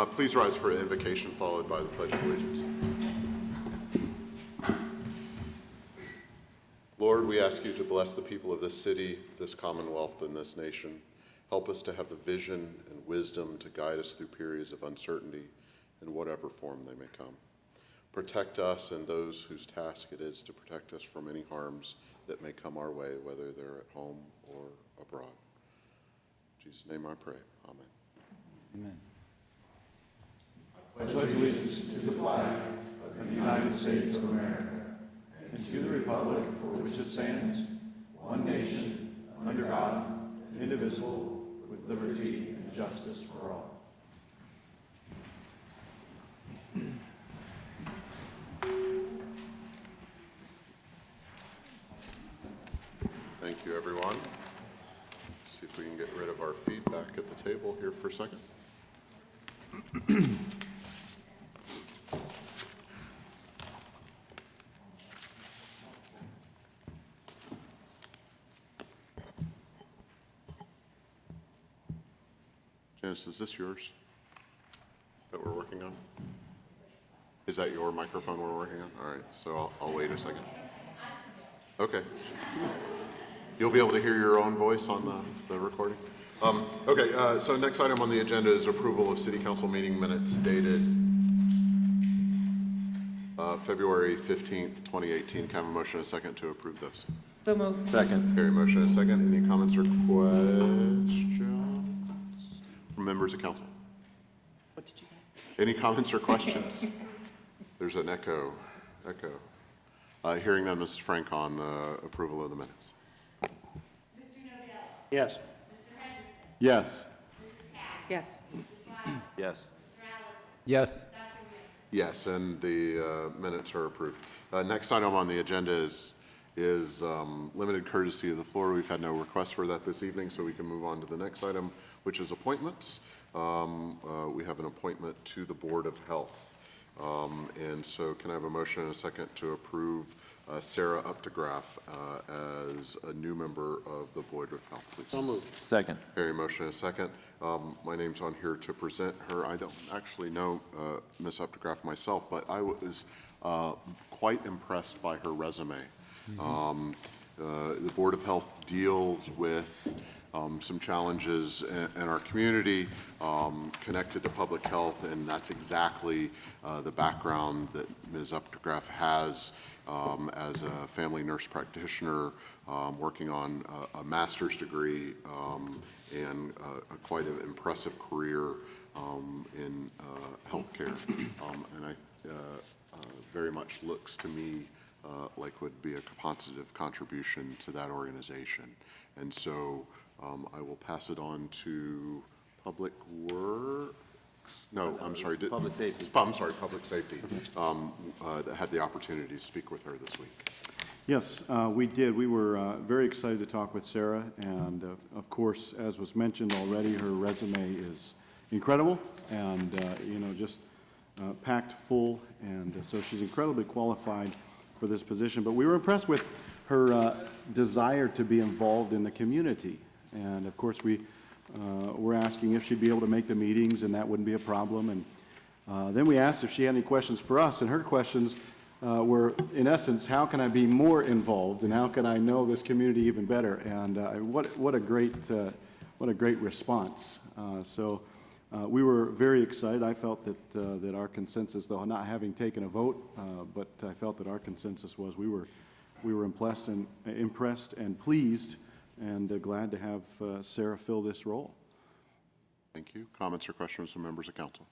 Please rise for an invocation followed by the Pledge of Allegiance. Lord, we ask you to bless the people of this city, this commonwealth, and this nation. Help us to have the vision and wisdom to guide us through periods of uncertainty in whatever form they may come. Protect us and those whose task it is to protect us from any harms that may come our way, whether they're at home or abroad. In Jesus' name I pray. Amen. Amen. I pledge allegiance to the flag of the United States of America and to the republic for which it stands, one nation, under God, indivisible, with liberty and justice for all. Thank you, everyone. See if we can get rid of our feedback at the table here for a second. Janice, is this yours that we're working on? Is that your microphone we're working on? All right, so I'll wait a second. Okay. You'll be able to hear your own voice on the recording? Okay, so next item on the agenda is approval of City Council meeting minutes dated February 15th, 2018. Can I have a motion and a second to approve those? So moved. Second. Carry motion and a second. Any comments or questions from members of council? What did you get? Any comments or questions? There's an echo. Hearing none, Mrs. Frank on the approval of the minutes. Yes. Yes. Yes. Yes. Yes. Yes, and the minutes are approved. Next item on the agenda is limited courtesy of the floor. We've had no requests for that this evening, so we can move on to the next item, which is appointments. We have an appointment to the Board of Health. And so can I have a motion and a second to approve Sarah Updegraff as a new member of the Board of Health, please? So moved. Second. Harry, motion and a second. My name's on here to present her. I don't actually know Ms. Updegraff myself, but I was quite impressed by her resume. The Board of Health deals with some challenges in our community connected to public health, and that's exactly the background that Ms. Updegraff has as a family nurse practitioner, working on a master's degree and quite an impressive career in healthcare. And I very much looks to me like would be a positive contribution to that organization. And so I will pass it on to Public Works. No, I'm sorry. Public Safety. I'm sorry, Public Safety. That had the opportunity to speak with her this week. Yes, we did. We were very excited to talk with Sarah, and of course, as was mentioned already, her resume is incredible and just packed full, and so she's incredibly qualified for this position. But we were impressed with her desire to be involved in the community, and of course we're asking if she'd be able to make the meetings, and that wouldn't be a problem. And then we asked if she had any questions for us, and her questions were, in essence, how can I be more involved, and how can I know this community even better? And what a great response. So we were very excited. I felt that our consensus, though not having taken a vote, but I felt that our consensus was we were impressed and pleased and glad to have Sarah fill this role. Thank you. Comments or questions from members of council?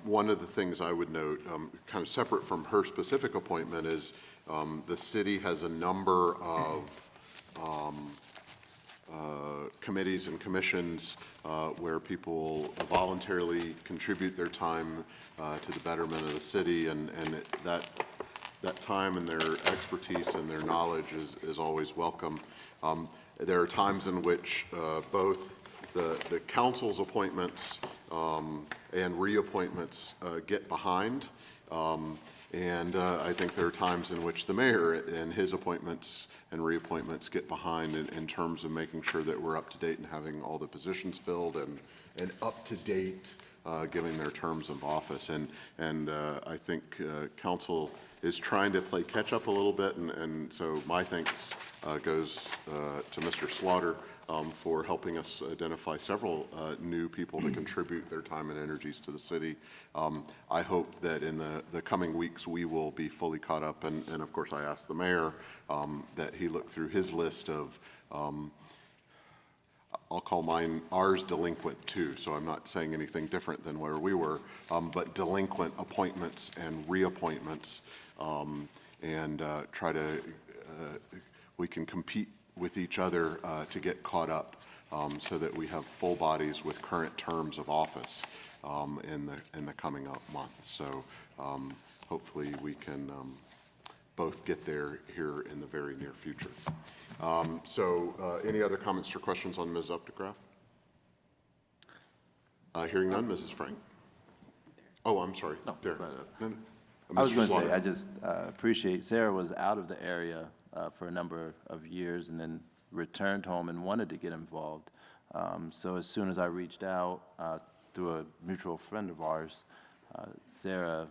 One of the things I would note, kind of separate from her specific appointment, is the city has a number of committees and commissions where people voluntarily contribute their time to the betterment of the city, and that time and their expertise and their knowledge is always welcome. There are times in which both the council's appointments and reappointments get behind And I think there are times in which the mayor and his appointments and reappointments get behind in terms of making sure that we're up to date and having all the positions filled and up to date, given their terms of office. And I think council is trying to play catch up a little bit, and so my thanks goes to Mr. Slaughter for helping us identify several new people to contribute their time and energies to the city. I hope that in the coming weeks we will be fully caught up, and of course I asked the mayor that he look through his list of I'll call ours delinquent too, so I'm not saying anything different than where we were, but delinquent appointments and reappointments, and try to, we can compete with each other to get caught up, so that we have full bodies with current terms of office in the coming up months. So hopefully we can both get there here in the very near future. Any other comments or questions on Ms. Updegraff? Hearing none, Mrs. Frank. Oh, I'm sorry. No, Derek. No. I was Mr. going to say, Slaughter. I just appreciate, Sarah was out of the area for a number of years and then returned home and wanted to get involved. So as soon as I reached out through a mutual friend of ours, Sarah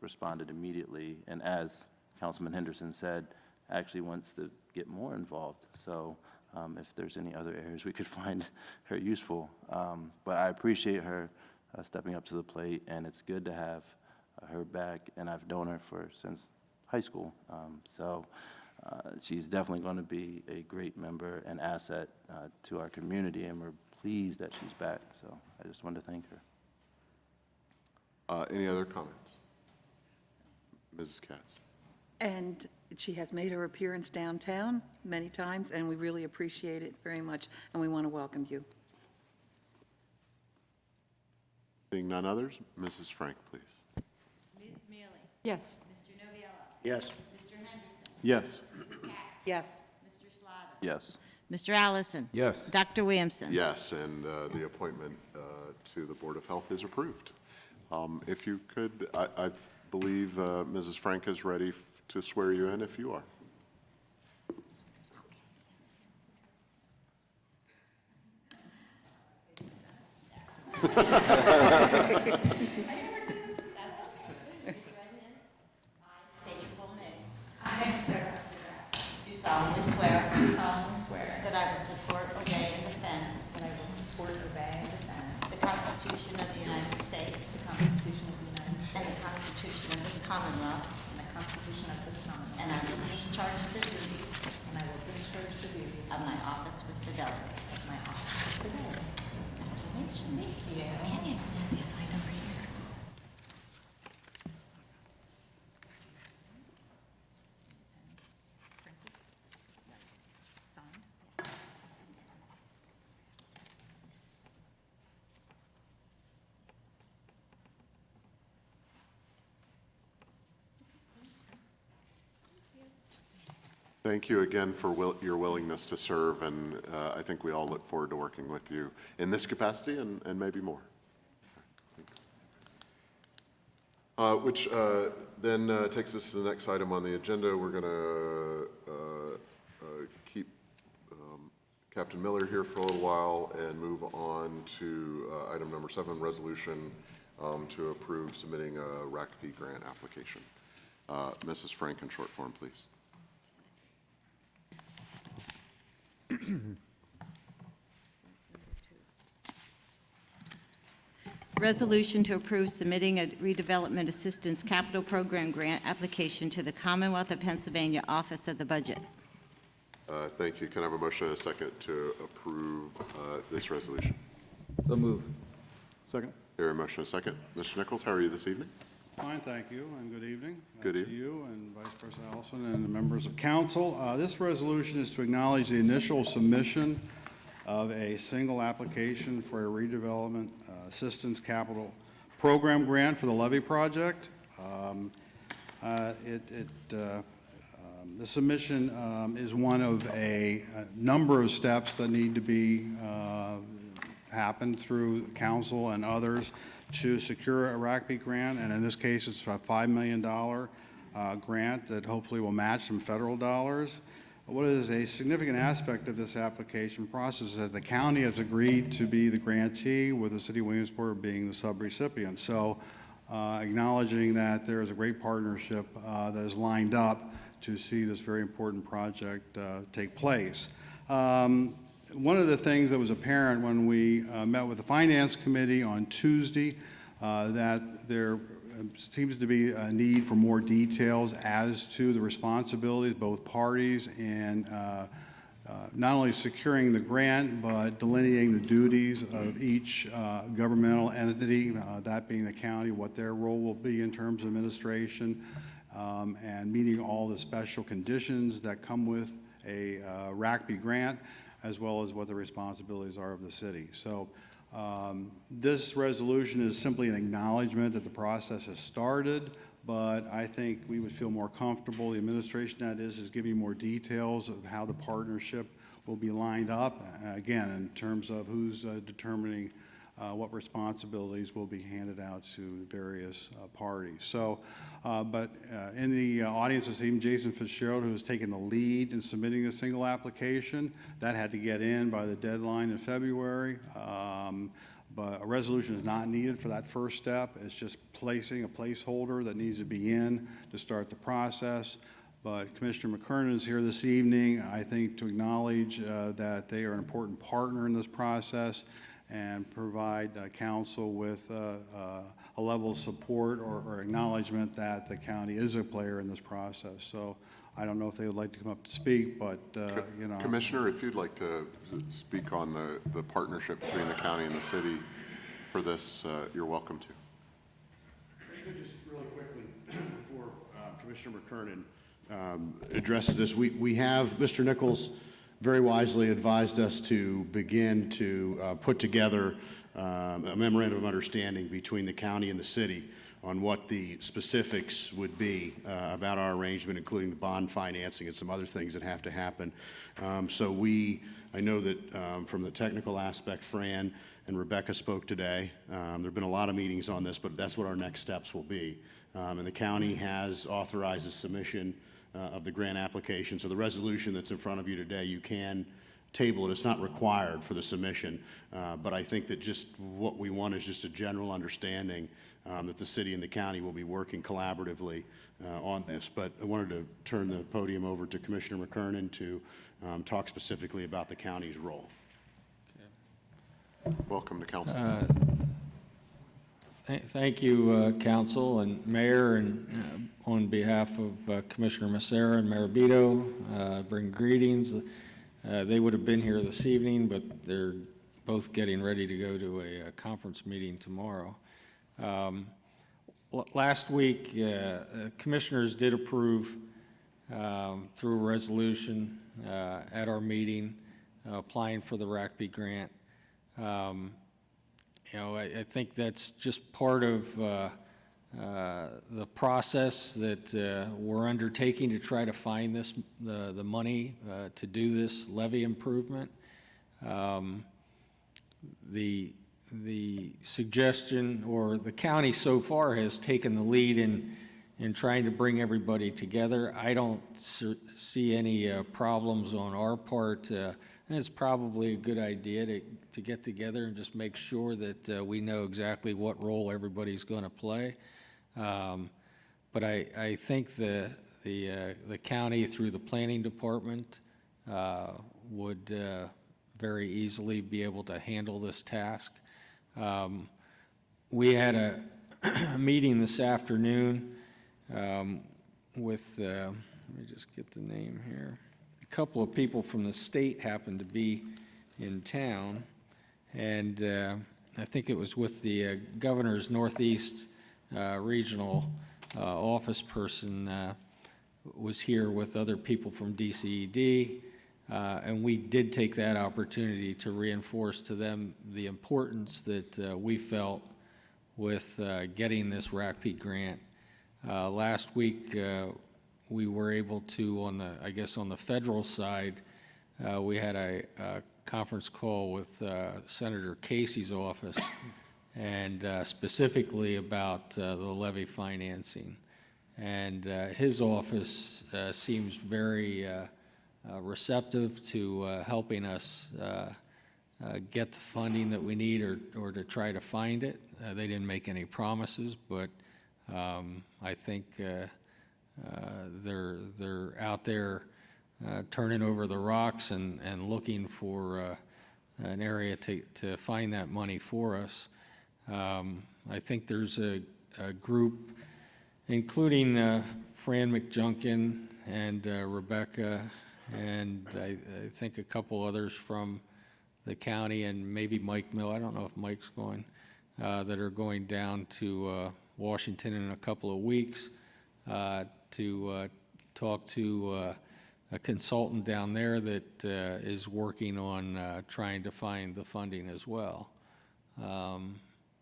responded immediately, and as Councilman Henderson said, actually wants to get more involved. So if there's any other areas we could find her useful. But I appreciate her stepping up to the plate, and it's good to have her back, and I've known her since high school. She's definitely going to be a great member and asset to our community, and we're pleased that she's back. So I just wanted to thank her. Any other comments? Mrs. Katz. And she has made her appearance downtown many times, and we really appreciate it very much, and we want to welcome you. Seeing none others, Mrs. Frank, please. Ms. Mealy? Yes. Mr. Noviello? Yes. Mr. Henderson? Yes. Mrs. Katz? Yes. Mr. Slaughter? Yes. Mr. Allison? Yes. Dr. Williamson? Yes, and the appointment to the Board of Health is approved. If you could, I believe Mrs. Frank is ready to swear you in if you are. State your full name. I, Sarah. Do solemnly swear. That I will support, obey, and defend. That I will support, obey, and defend. The Constitution of the United States. The Constitution of the United States. And the Constitution of this Commonwealth. And the Constitution of this Commonwealth. And I will discharge the duties. And I will discharge the duties. Of my office with fidelity. Of my office with fidelity. Congratulations. Thank you. Can you sign over here? Thank you again for your willingness to serve, and I think we all look forward to working with you in this capacity and maybe more. Which then takes us to the next item on the agenda. We're going to keep Captain Miller here for a little while and move on to item number 7, resolution to approve submitting a RACP grant application. Mrs. Frank, in short form, please. Resolution to approve submitting a redevelopment assistance capital program grant application to the Commonwealth of Pennsylvania Office of the Budget. Thank you. Can I have a motion and a second to approve this resolution? So move. Second? Here, a motion and a second. Mr. Nichols, how are you this evening? Fine, thank you, and good evening. Good To evening. you and Vice President Ellison and the members of council. This resolution is to acknowledge the initial submission of a single application for a redevelopment assistance capital program grant for the levee project. The submission is one of a number of steps that need to be happened through council and others to secure a RACP grant, and in this case, it's a $5 million grant that hopefully will match some federal dollars. What is a significant aspect of this application process is that the county has agreed to be the grantee, with the city of Williamsport being the subrecipient. So acknowledging that there is a great partnership that is lined up to see this very important project take place. One of the things that was apparent when we met with the Finance Committee on Tuesday, that there seems to be a need for more details as to the responsibilities of both parties and not only securing the grant, but delineating the duties of each governmental entity, that being the county, what their role will be in terms of administration, and meeting all the special conditions that come with a RACP grant, as well as what the responsibilities are of the city. So this resolution is simply an acknowledgement that the process has started, but I think we would feel more comfortable, the administration that is giving more details of how the partnership will be lined up, again, in terms of who's determining what responsibilities will be handed out to various parties. So, but in the audience this evening, Jason Fitzgerald, who has taken the lead in submitting a single application, that had to get in by the deadline in February. But a resolution is not needed for that first step. It's just placing a placeholder that needs to be in to start the process. But Commissioner McKernan is here this evening, I think, to acknowledge that they are an important partner in this process and provide council with a level of support or acknowledgement that the county is a player in this process. So I don't know if they would like to come up to speak, but, you know. Commissioner, if you'd like to speak on the partnership between the county and the city for this, you're welcome to. Just really quickly, before Commissioner McKernan addresses this, we have, Mr. Nichols very wisely advised us to begin to put together a memorandum of understanding between the county and the city on what the specifics would be about our arrangement, including the bond financing and some other things that have to happen. So I know that from the technical aspect, Fran and Rebecca spoke today. There have been a lot of meetings on this, but that's what our next steps will be. And the county has authorized the submission of the grant application. So the resolution that's in front of you today, you can table it. It's not required for the submission, but I think that just what we want is just a general understanding that the city and the county will be working collaboratively on this. But I wanted to turn the podium over to Commissioner McKernan to talk specifically about the county's role. Welcome to council. Thank you, Council and Mayor, and on behalf of Commissioner Macera and Mayor Beto, bring greetings. They would have been here this evening, but they're both getting ready to go to a conference meeting tomorrow. Last week, commissioners did approve through a resolution at our meeting applying for the RACP grant. You know, I think that's just part of the process that we're undertaking to try to find the money to do this levee improvement. The suggestion, or the county so far has taken the lead in trying to bring everybody together. I don't see any problems on our part. And it's probably a good idea to get together and just make sure that we know exactly what role everybody's going to play. But I think the county, through the planning department, would very easily be able to handle this task. We had a meeting this afternoon with, let me just get the name here. A couple of people from the state happened to be in town, and I think it was with the governor's Northeast regional office person was here with other people from DCED, and we did take that opportunity to reinforce to them the importance that we felt with getting this RACP grant. Last week, we were able to, on the federal side, we had a conference call with Senator Casey's office, and specifically about the levy financing. And his office seems very receptive to helping us get the funding that we need, or to try to find it. They didn't make any promises, but I think they're out there turning over the rocks and looking for an area to find that money for us. I think there's a group, including Fran McJunkin and Rebecca, and I think a couple others from the county, and maybe Mike Mill, I don't know if Mike's going, that are going down to Washington in a couple of weeks to talk to a consultant down there that is working on trying to find the funding as well.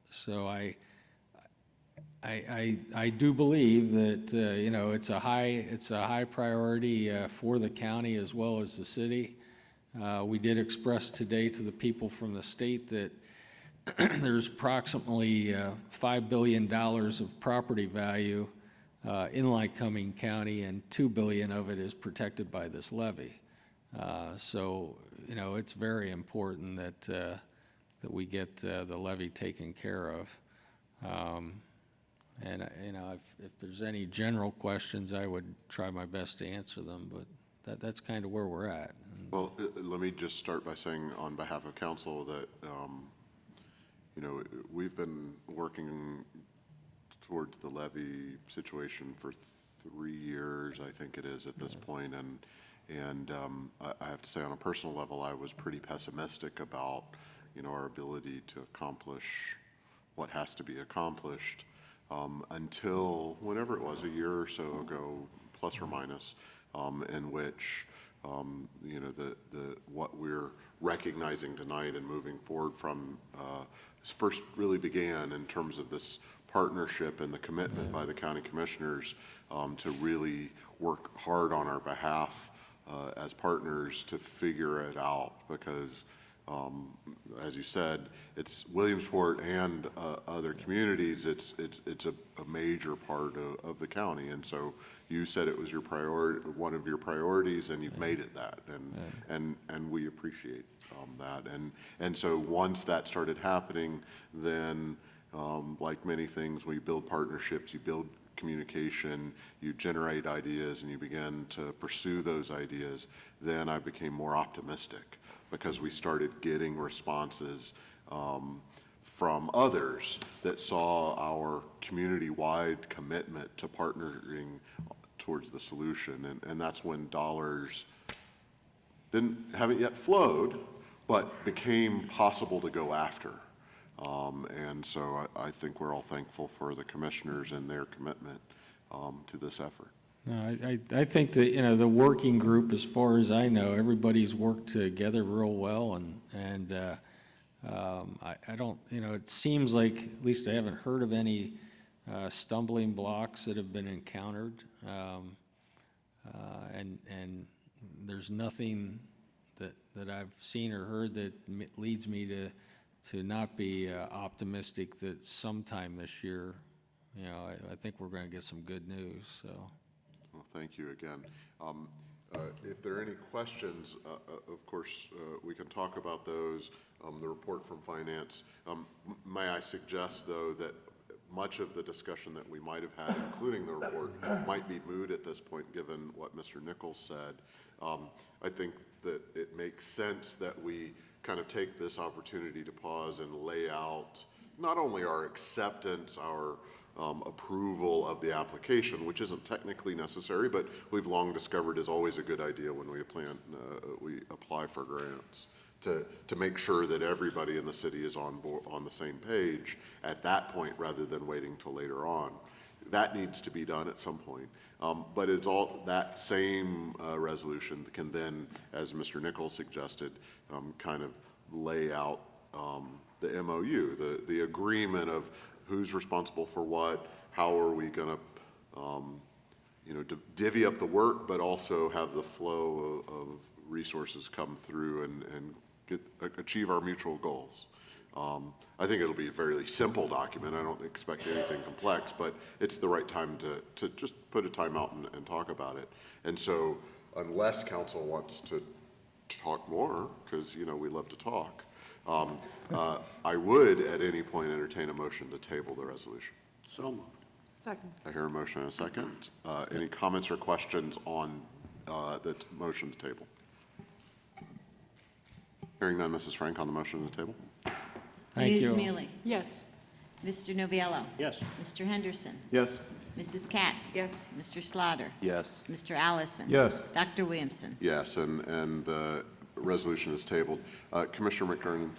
So I do believe that you know, it's a high priority for the county as well as the city. We did express today to the people from the state that there's approximately $5 billion of property value in Lycoming County, and $2 billion of it is protected by this levy. So you know, it's very important that we get the levy taken care of. And you know, if there's any general questions, I would try my best to answer them, but that's kind of where we're at. Well, let me just start by saying on behalf of council that, you know, we've been working towards the levy situation for 3 years, I think it is at this point, and I have to say, on a personal level, I was pretty pessimistic about, you know, our ability to accomplish what has to be accomplished until whenever it was, a year or so ago, plus or minus, in which you know, what we're recognizing tonight and moving forward from first really began in terms of this partnership and the commitment by the county commissioners to really work hard on our behalf as partners to figure it out, because as you said, it's Williamsport and other communities. It's a major part of the county, and so you said it was your priority, one of your priorities, and you've made it that, and we appreciate that. And so once that started happening, then like many things, we build partnerships, you build communication, you generate ideas, and you begin to pursue those ideas. Then I became more optimistic, because we started getting responses from others that saw our community-wide commitment to partnering towards the solution. And that's when dollars haven't yet flowed, but became possible to go after. And so I think we're all thankful for the commissioners and their commitment to this effort. No, I think that, you know, the working group, as far as I know, everybody's worked together real well, and I don't, you know, it seems like, at least I haven't heard of any stumbling blocks that have been encountered, and there's nothing that I've seen or heard that leads me to not be optimistic that sometime this year, you know, I think we're going to get some good news. So. Well, thank you again. If there are any questions, of course, we can talk about those. The report from finance. May I suggest, though, that much of the discussion that we might have had, including the report, might be moot at this point, given what Mr. Nichols said. I think that it makes sense that we kind of take this opportunity to pause and lay out not only our acceptance, our approval of the application, which isn't technically necessary, but we've long discovered is always a good idea when we apply for grants, to make sure that everybody in the city is on board, on the same page at that point, rather than waiting till later on. That needs to be done at some point. But it's all that same resolution can then, as Mr. Nichols suggested, kind of lay out the MOU, the agreement of who's responsible for what, how are we going to, you know, divvy up the work, but also have the flow of resources come through and achieve our mutual goals. I think it'll be a fairly simple document. I don't expect anything complex, but it's the right time to just put a time out and talk about it. And so unless council wants to talk more, because, you know, we love to talk, I would at any point entertain a motion to table the resolution. So moved. Second. I hear a motion and a second. Any comments or questions on the motion to table? Hearing none, Mrs. Frank on the motion to table? Thank Ms. you. Mealy? Yes. Mr. Noviello? Yes. Mr. Henderson? Yes. Mrs. Katz? Yes. Mr. Slaughter? Yes. Mr. Allison? Yes. Dr. Williamson? Yes, and the resolution is tabled. Commissioner McKernan,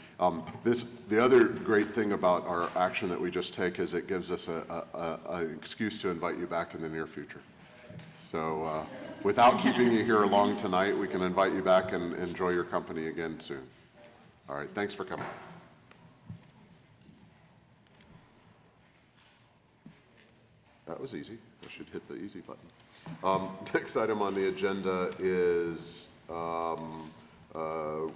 the other great thing about our action that we just take is it gives us an excuse to invite you back in the near future. So without keeping you here long tonight, we can invite you back and enjoy your company again soon. All right, thanks for coming. That was easy. I should hit the easy button. Next item on the agenda is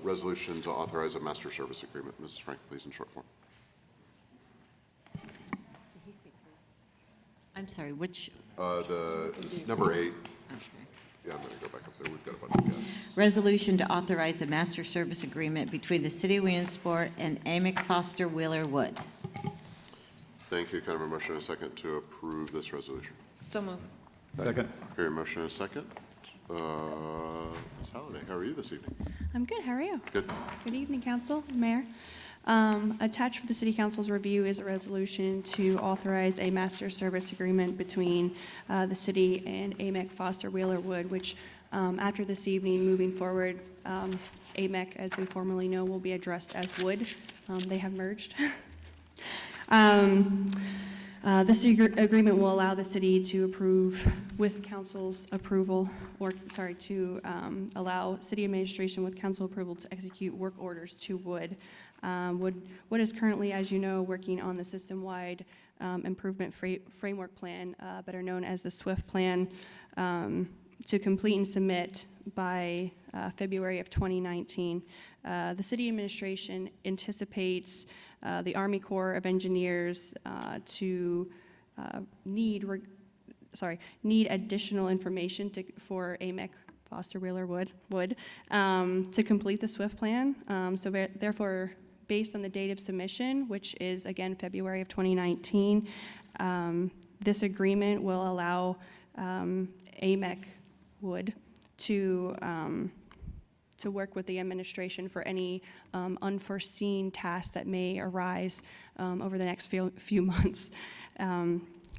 resolution to authorize a master service agreement. Mrs. Frank, please, in short form. I'm sorry, which? Number 8. Okay. Yeah, I'm going to go back up there. We've got a bunch of gaps. Resolution to authorize a master service agreement between the City of Williamsport and Amick Foster Wheeler Wood. Thank you. Kind of a motion and a second to approve this resolution. So move. Second. Hearing a motion and a second. Ms. Halliday, how are you this evening? I'm good. How are you? Good. Good evening, Council, Mayor. Attached for the City Council's review is a resolution to authorize a master service agreement between the city and Amick Foster Wheeler Wood, which after this evening, moving forward, Amick, as we formerly know, will be addressed as Wood. They have merged. This agreement will allow the city to approve, with council's approval, to allow city administration with council approval to execute work orders to Wood. Wood is currently, as you know, working on the system-wide improvement framework plan, better known as the SWIFT plan, to complete and submit by February of 2019. The city administration anticipates the Army Corps of Engineers to need additional information for Amick Foster Wheeler Wood to complete the SWIFT plan. Therefore, based on the date of submission, which is again February of 2019, this agreement will allow Amick Wood to work with the administration for any unforeseen tasks that may arise over the next few months.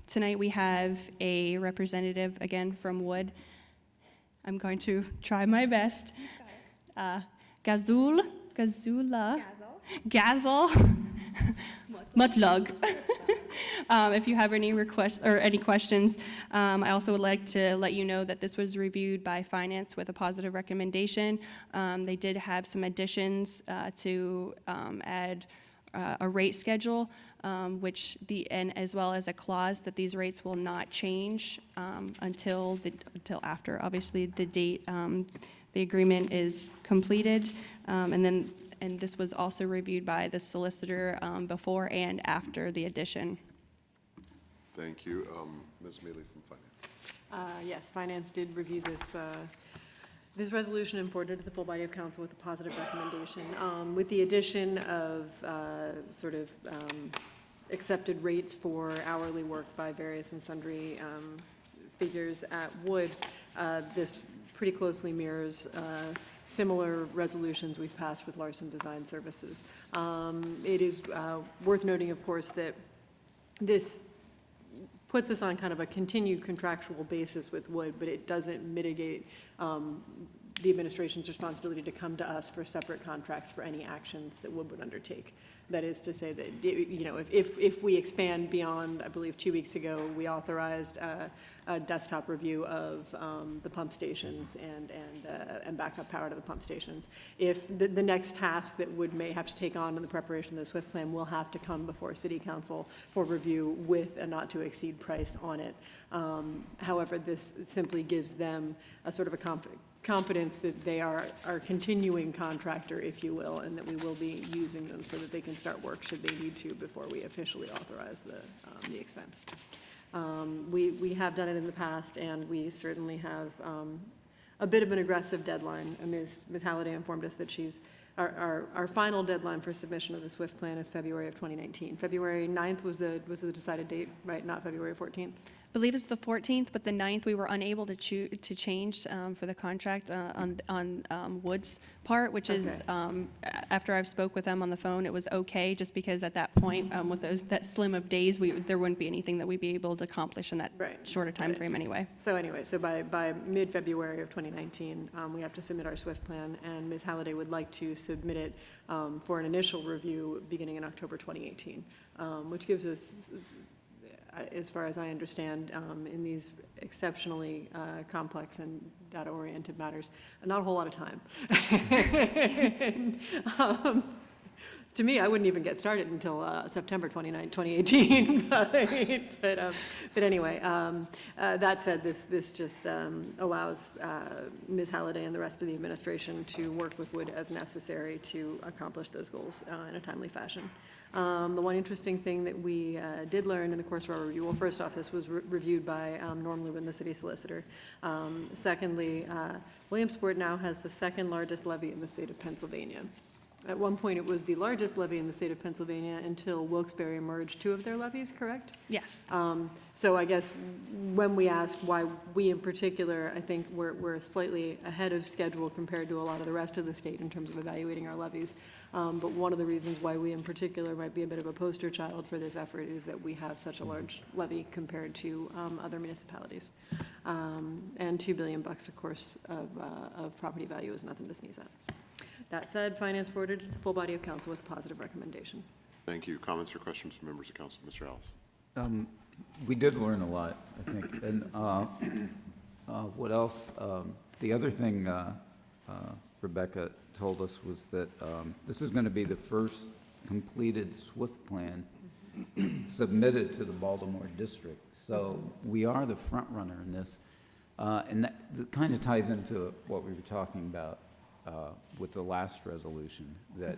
Tonight we have a representative, again, from Wood. I'm going to try my best. Gazel Mutlug. If you have any requests or any questions, I also would like to let you know that this was reviewed by Finance with a positive recommendation. They did have some additions to add a rate schedule, and as well as a clause that these rates will not change until after, obviously, the date the agreement is completed, and this was also reviewed by the solicitor before and after the addition. Thank you. Ms. Mealy from Finance. Yes, Finance did review this resolution and forwarded to the full body of council with a positive recommendation, with the addition of accepted rates for hourly work by various and sundry figures at Wood. This pretty closely mirrors similar resolutions we've passed with Larson Design Services. It is worth noting, of course, that this puts us on kind of a continued contractual basis with Wood, but it doesn't mitigate the administration's responsibility to come to us for separate contracts for any actions that Wood would undertake. That is to say that, you know, if we expand beyond, I believe 2 weeks ago, we authorized a desktop review of the pump stations and backup power to the pump stations. If the next task that Wood may have to take on in the preparation of the SWIFT plan will have to come before City Council for review with a not to exceed price on it. However, this simply gives them a sort of a confidence that they are our continuing contractor, if you will, and that we will be using them so that they can start work should they need to before we officially authorize the expense. We have done it in the past, and we certainly have a bit of an aggressive deadline. Ms. Halliday informed us that our final deadline for submission of the SWIFT plan is February of 2019. February 9th was the decided date, right? Not February 14th? I believe it's the 14th, but the 9th, we were unable to change for the contract on Wood's part, which is, after I've spoke with them on the phone, it was okay, just because at that point, with that slim of days, there wouldn't be anything that we'd be able to accomplish in that shorter time frame anyway. So anyway, so by mid-February of 2019, we have to submit our SWIFT plan, and Ms. Halliday would like to submit it for an initial review beginning in October 2018, which gives us, as far as I understand, in these exceptionally complex and data-oriented matters, not a whole lot of time. And, to me, I wouldn't even get started until September 2018. But anyway, that said, this just allows Ms. Halliday and the rest of the administration to work with Wood as necessary to accomplish those goals in a timely fashion. The one interesting thing that we did learn in the course of our review, well, first off, this was reviewed by Norm Lubin, the city solicitor. Secondly, Williamsport now has the second largest levy in the state of Pennsylvania. At one point, it was the largest levy in the state of Pennsylvania until Wilkes-Barre merged two of their levies, correct? Yes. So I guess when we ask why we in particular, I think we're slightly ahead of schedule compared to a lot of the rest of the state in terms of evaluating our levies. But one of the reasons why we in particular might be a bit of a poster child for this effort is that we have such a large levy compared to other municipalities. And $2 billion, of course, of property value is nothing to sneeze at. That said, Finance forwarded to the full body of council with a positive recommendation. Thank you. Comments or questions from members of council? Mr. Ellis. We did learn a lot, I think. And what else? The other thing Rebecca told us was that this is going to be the first completed SWIFT plan submitted to the Baltimore district. So we are the front runner in this. And that kind of ties into what we were talking about with the last resolution, that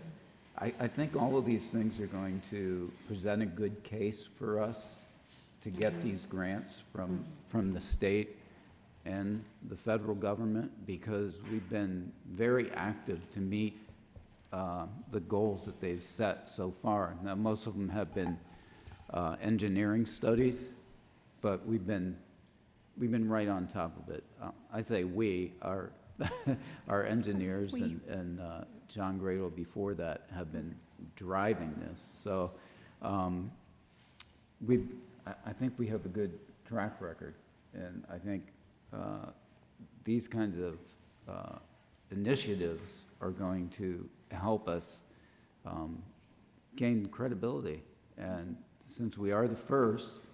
I think all of these things are going to present a good case for us to get these grants from the state and the federal government, because we've been very active to meet the goals that they've set so far. Now, most of them have been engineering studies, but we've been right on top of it. I say we, our engineers and John Gradle before that have been driving this. So I think we have a good track record, and I think these kinds of initiatives are going to help us gain credibility. And since we are the first,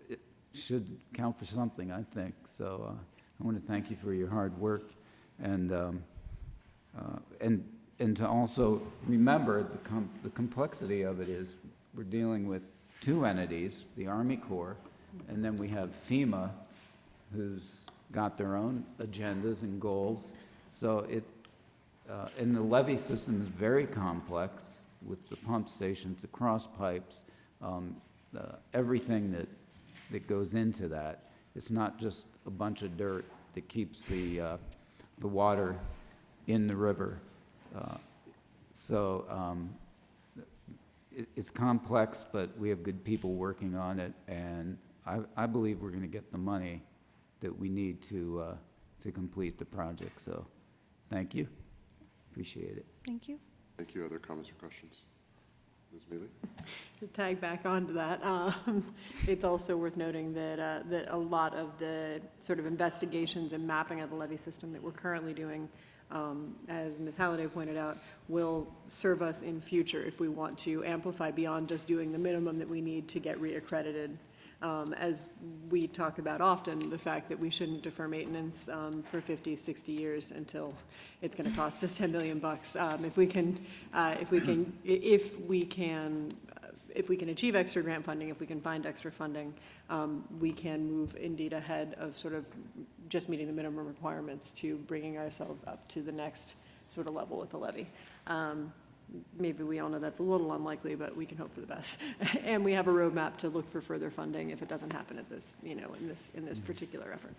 it should count for something, I think. So I want to thank you for your hard work, and to also remember the complexity of it is we're dealing with two entities, the Army Corps, and then we have FEMA, who's got their own agendas and goals. So and the levee system is very complex with the pump stations, the cross pipes, everything that goes into that. It's not just a bunch of dirt that keeps the water in the river. It's complex, but we have good people working on it, and I believe we're going to get the money that we need to complete the project. So, thank you. Appreciate it. Thank you. Thank you. Other comments or questions? Ms. Mealy? To tag back onto that, it's also worth noting that that a lot of the sort of investigations and mapping of the levee system that we're currently doing, as Ms. Halliday pointed out, will serve us in future if we want to amplify beyond just doing the minimum that we need to get reaccredited. As we talk about often, the fact that we shouldn't defer maintenance for 50, 60 years until it's going to cost us $10 million. If we can achieve extra grant funding, if we can find extra funding, we can move indeed ahead of sort of just meeting the minimum requirements to bringing ourselves up to the next sort of level with the levy. Maybe we all know that's a little unlikely, but we can hope for the best. And we have a roadmap to look for further funding if it doesn't happen at this, in this particular effort.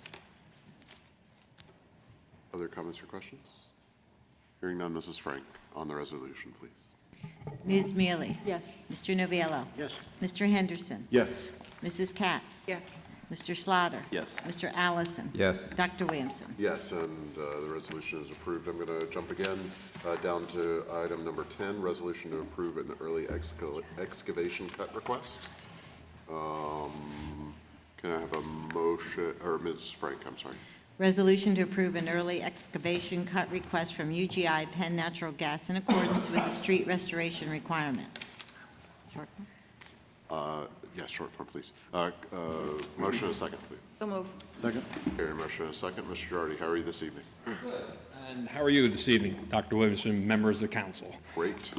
Other comments or questions? Hearing none, Mrs. Frank, on the resolution, please. Ms. Mealy? Yes. Mr. Novello? Yes. Mr. Henderson? Yes. Mrs. Katz? Yes. Mr. Slaughter? Yes. Mr. Allison? Yes. Dr. Williamson? Yes, and the resolution is approved. I'm going to jump again down to item number 10, resolution to approve an early excavation cut request. Can I have a motion, or Ms. Frank, I'm sorry. Resolution to approve an early excavation cut request from UGI Penn Natural Gas in accordance with the street restoration requirements. Short one? Yes, short form, please. Motion and a second, please. So move. Second? Hearing motion and a second. Mr. Girardi, how are you this evening? And how are you this evening, Dr. Williamson, members of the council? Great.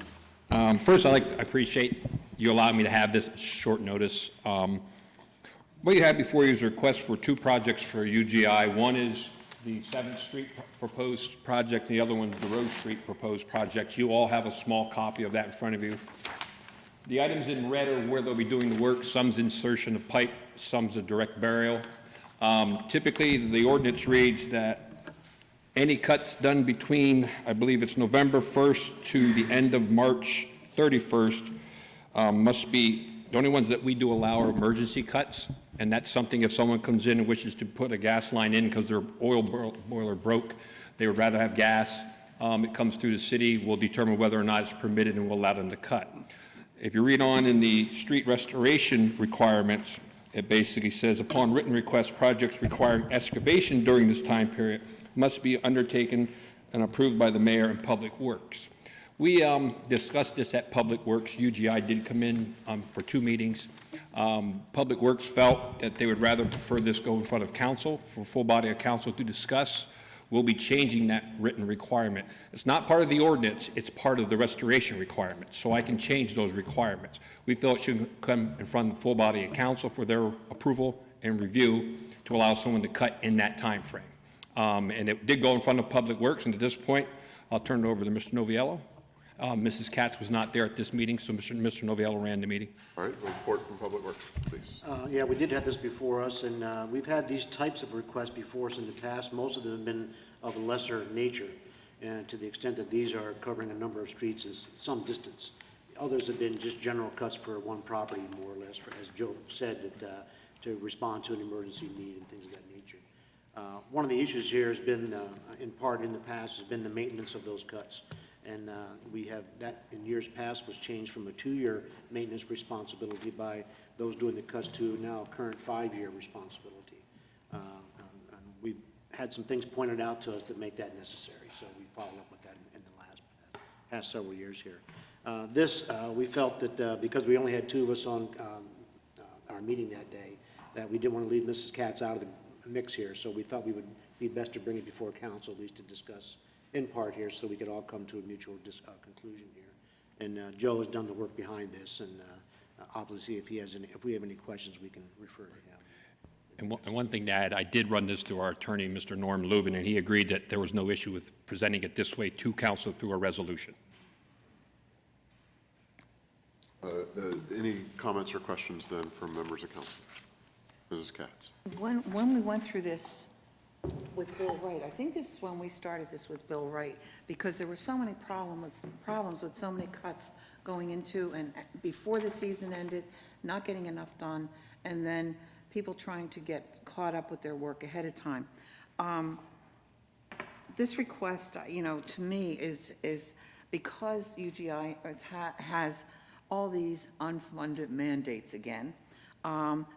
First, I appreciate you allowing me to have this short notice. What you have before you is a request for two projects for UGI. One is the 7th Street proposed project, and the other one is the Rose Street proposed project. You all have a small copy of that in front of you. The items in red are where they'll be doing the work. Some's insertion of pipe, some's a direct burial. Typically, the ordinance reads that any cuts done between, I believe it's November 1st to the end of March 31st must be, the only ones that we do allow are emergency cuts, and that's something if someone comes in and wishes to put a gas line in because their oil boiler broke, they would rather have gas. It comes through the city, we'll determine whether or not it's permitted and we'll allow them to cut. If you read on in the street restoration requirements, it basically says, upon written request, projects requiring excavation during this time period must be undertaken and approved by the mayor and Public Works. We discussed this at Public Works. UGI did come in for 2 meetings. Public Works felt that they would rather prefer this go in front of council, for full body of council to discuss. We'll be changing that written requirement. It's not part of the ordinance, it's part of the restoration requirement, so I can change those requirements. We feel it should come in front of the full body of council for their approval and review to allow someone to cut in that time frame. And it did go in front of Public Works, and at this point, I'll turn it over to Mr. Noviello. Mrs. Katz was not there at this meeting, so Mr. Noviello ran the meeting. All right, report from Public Works, please. Yeah, we did have this before us, and we've had these types of requests before us in the past. Most of them have been of a lesser nature, and to the extent that these are covering a number of streets is some distance. Others have been just general cuts for one property, more or less, for, as Joe said, that to respond to an emergency need and things of that nature. One of the issues here has been, in part in the past, has been the maintenance of those cuts. And we have that in years past was changed from a 2-year maintenance responsibility by those doing the cuts to now a current 5-year responsibility. And we've had some things pointed out to us that make that necessary. So we followed up with that in the past several years here. We felt that because we only had 2 of us on our meeting that day, that we didn't want to leave Mrs. Katz out of the mix here. So we thought we would be best to bring it before council, at least to discuss in part here, so we could all come to a mutual conclusion here. And Joe has done the work behind this, and obviously, if we have any questions, we can refer to him. And one thing to add, I did run this through our attorney, Mr. Norm Lubin, and he agreed that there was no issue with presenting it this way to council through a resolution. Any comments or questions then from members of council? Mrs. Katz. When we went through this with Bill Wright, I think this is when we started this with Bill Wright, because there were so many problems with so many cuts going into and before the season ended, not getting enough done, and then people trying to get caught up with their work ahead of time. This request, to me is because UGI has all these unfunded mandates again.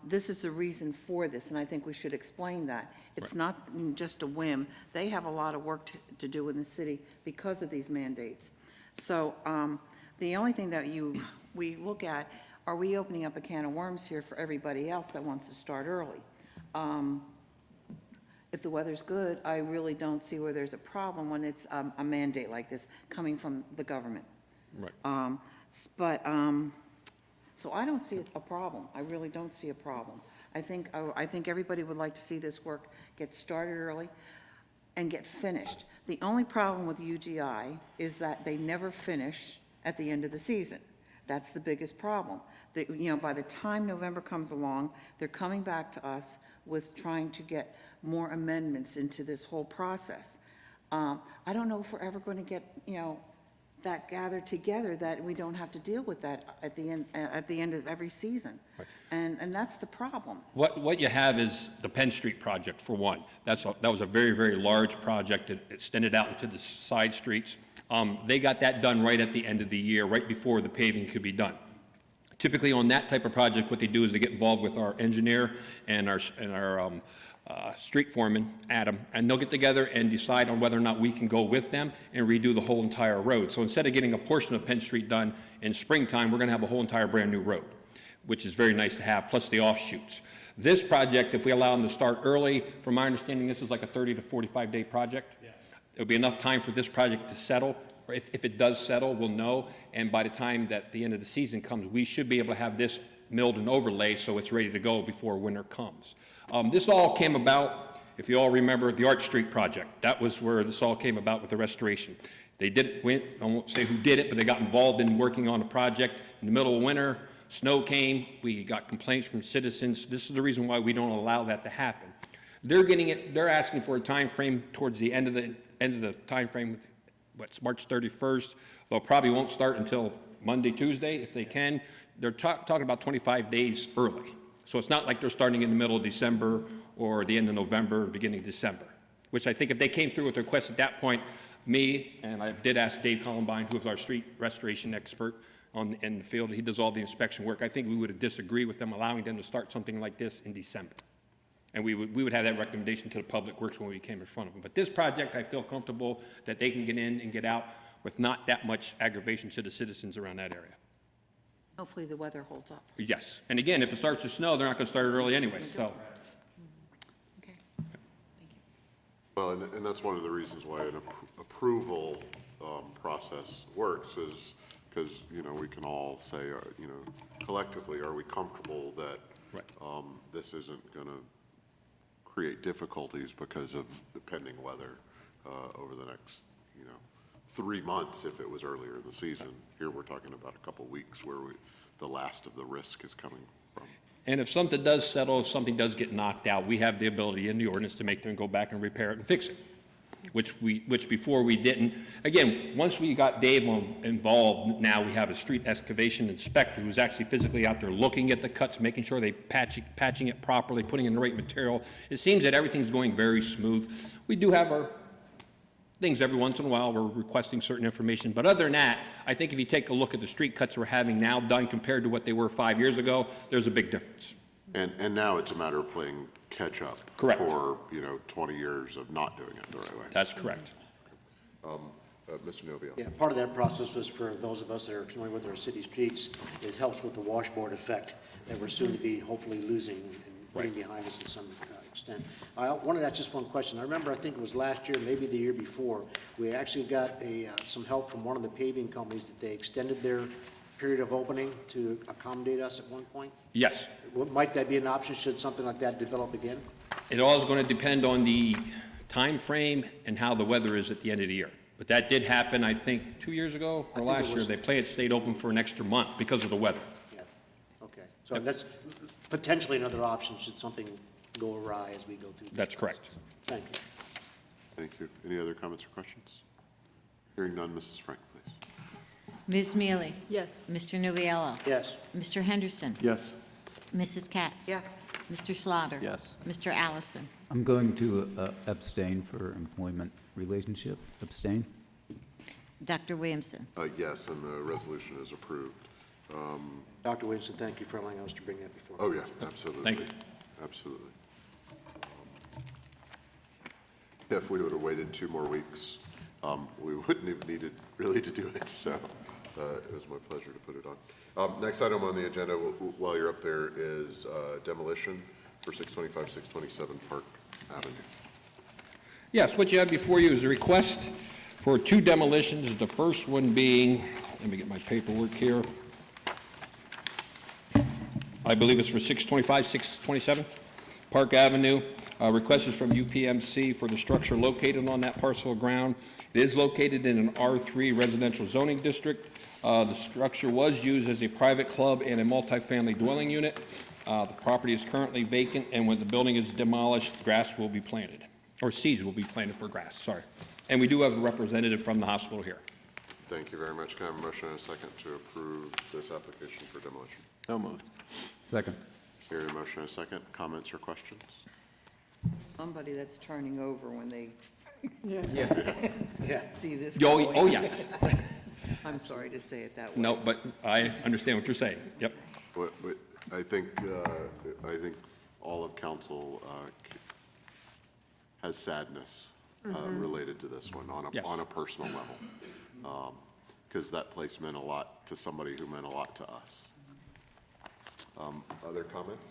This is the reason for this, and I think we should explain that. It's not just a whim. They have a lot of work to do in the city because of these mandates. So the only thing that we look at, are we opening up a can of worms here for everybody else that wants to start early? If the weather's good, I really don't see where there's a problem when it's a mandate like this coming from the government. Right. So I don't see a problem. I really don't see a problem. I think everybody would like to see this work get started early and get finished. The only problem with UGI is that they never finish at the end of the season. That's the biggest problem. By the time November comes along, they're coming back to us with trying to get more amendments into this whole process. I don't know if we're ever going to get, that gathered together, that we don't have to deal with that at the end of every season. And that's the problem. What you have is the Penn Street project, for one. That was a very, very large project. It extended out into the side streets. They got that done right at the end of the year, right before the paving could be done. Typically, on that type of project, what they do is they get involved with our engineer and our street foreman, Adam, and they'll get together and decide on whether or not we can go with them and redo the whole entire road. So instead of getting a portion of Penn Street done in springtime, we're going to have a whole entire brand-new road, which is very nice to have, plus the offshoots. This project, if we allow them to start early, from my understanding, this is like a 30 to 45-day project. Yes. There'll be enough time for this project to settle, or if it does settle, we'll know, and by the time that the end of the season comes, we should be able to have this milled and overlay so it's ready to go before winter comes. This all came about, if you all remember, the Arch Street project. That was where this all came about with the restoration. They I won't say who did it, but they got involved in working on a project in the middle of winter. Snow came, we got complaints from citizens. This is the reason why we don't allow that to happen. They're asking for a time frame towards the end of the time frame, what's March 31st. They'll probably won't start until Monday, Tuesday, if they can. They're talking about 25 days early. So it's not like they're starting in the middle of December or the end of November, beginning of December, which I think if they came through with a request at that point, me, and I did ask Dave Columbine, who is our street restoration expert in the field, he does all the inspection work, I think we would have disagreed with them allowing them to start something like this in December. And we would have that recommendation to the Public Works when we came in front of them. But this project, I feel comfortable that they can get in and get out with not that much aggravation to the citizens around that area. Hopefully the weather holds up. Yes. And again, if it starts to snow, they're not going to start it early anyway, so. Okay. Thank you. Well, and that's one of the reasons why an approval process works, is because, we can all say, collectively, are we comfortable that Right. This isn't going to create difficulties because of the pending weather over the next, 3 months if it was earlier in the season. Here we're talking about a couple weeks where the last of the risk is coming from. And if something does settle, if something does get knocked out, we have the ability in the ordinance to make them go back and repair it and fix it, which before we didn't. Again, once we got Dave involved, now we have a street excavation inspector who's actually physically out there looking at the cuts, making sure they patching it properly, putting in the right material. It seems that everything's going very smooth. We do have our things every once in a while, we're requesting certain information, but other than that, I think if you take a look at the street cuts we're having now done compared to what they were 5 years ago, there's a big difference. And now it's a matter of playing catch up. Correct. For, 20 years of not doing it the right way. That's correct. Mr. Novio. Yeah, part of that process was for those of us that are familiar with our city streets, it helps with the washboard effect that we're soon to be hopefully losing and putting behind us to some extent. I wanted to ask just one question. I remember, I think it was last year, maybe the year before, we actually got some help from one of the paving companies that they extended their period of opening to accommodate us at one point. Yes. Might that be an option should something like that develop again? It all is going to depend on the time frame and how the weather is at the end of the year. But that did happen, I think, 2 years ago or last year. They stayed open for an extra month because of the weather. Yeah, okay. So that's potentially another option should something go awry as we go through. That's correct. Thank you. Thank you. Any other comments or questions? Hearing none, Mrs. Frank, please. Ms. Mealy? Yes. Mr. Nubiallo? Yes. Mr. Henderson? Yes. Mrs. Katz? Yes. Mr. Slaughter? Yes. Mr. Allison? I'm going to abstain for employment relationship, abstain. Dr. Williamson? Yes, and the resolution is approved. Dr. Williamson, thank you for allowing us to bring that before. Oh, yeah, absolutely. Thank you. Absolutely. If we would have waited 2 more weeks, we wouldn't have needed really to do it, so it was my pleasure to put it on. Next item on the agenda, while you're up there, is demolition for 625, 627 Park Avenue. Yes, what you have before you is a request for 2 demolitions. The first one being, let me get my paperwork here. I believe it's for 625, 627 Park Avenue. Request is from UPMC for the structure located on that parcel of ground. It is located in an R3 residential zoning district. The structure was used as a private club and a multifamily dwelling unit. The property is currently vacant, and when the building is demolished, grass will be planted, or seeds will be planted for grass, sorry. And we do have a representative from the hospital here. Thank you very much. Can I have a motion and a second to approve this application for demolition? So moved. Second. Hearing a motion and a second. Comments or questions? Somebody that's turning over when they Yeah. see this Oh, going. oh, yes. I'm sorry to say it that way. No, but I understand what you're saying. Yep. I think all of council has sadness related to this one Yes. on a personal level. Because that place meant a lot to somebody who meant a lot to us. Other comments?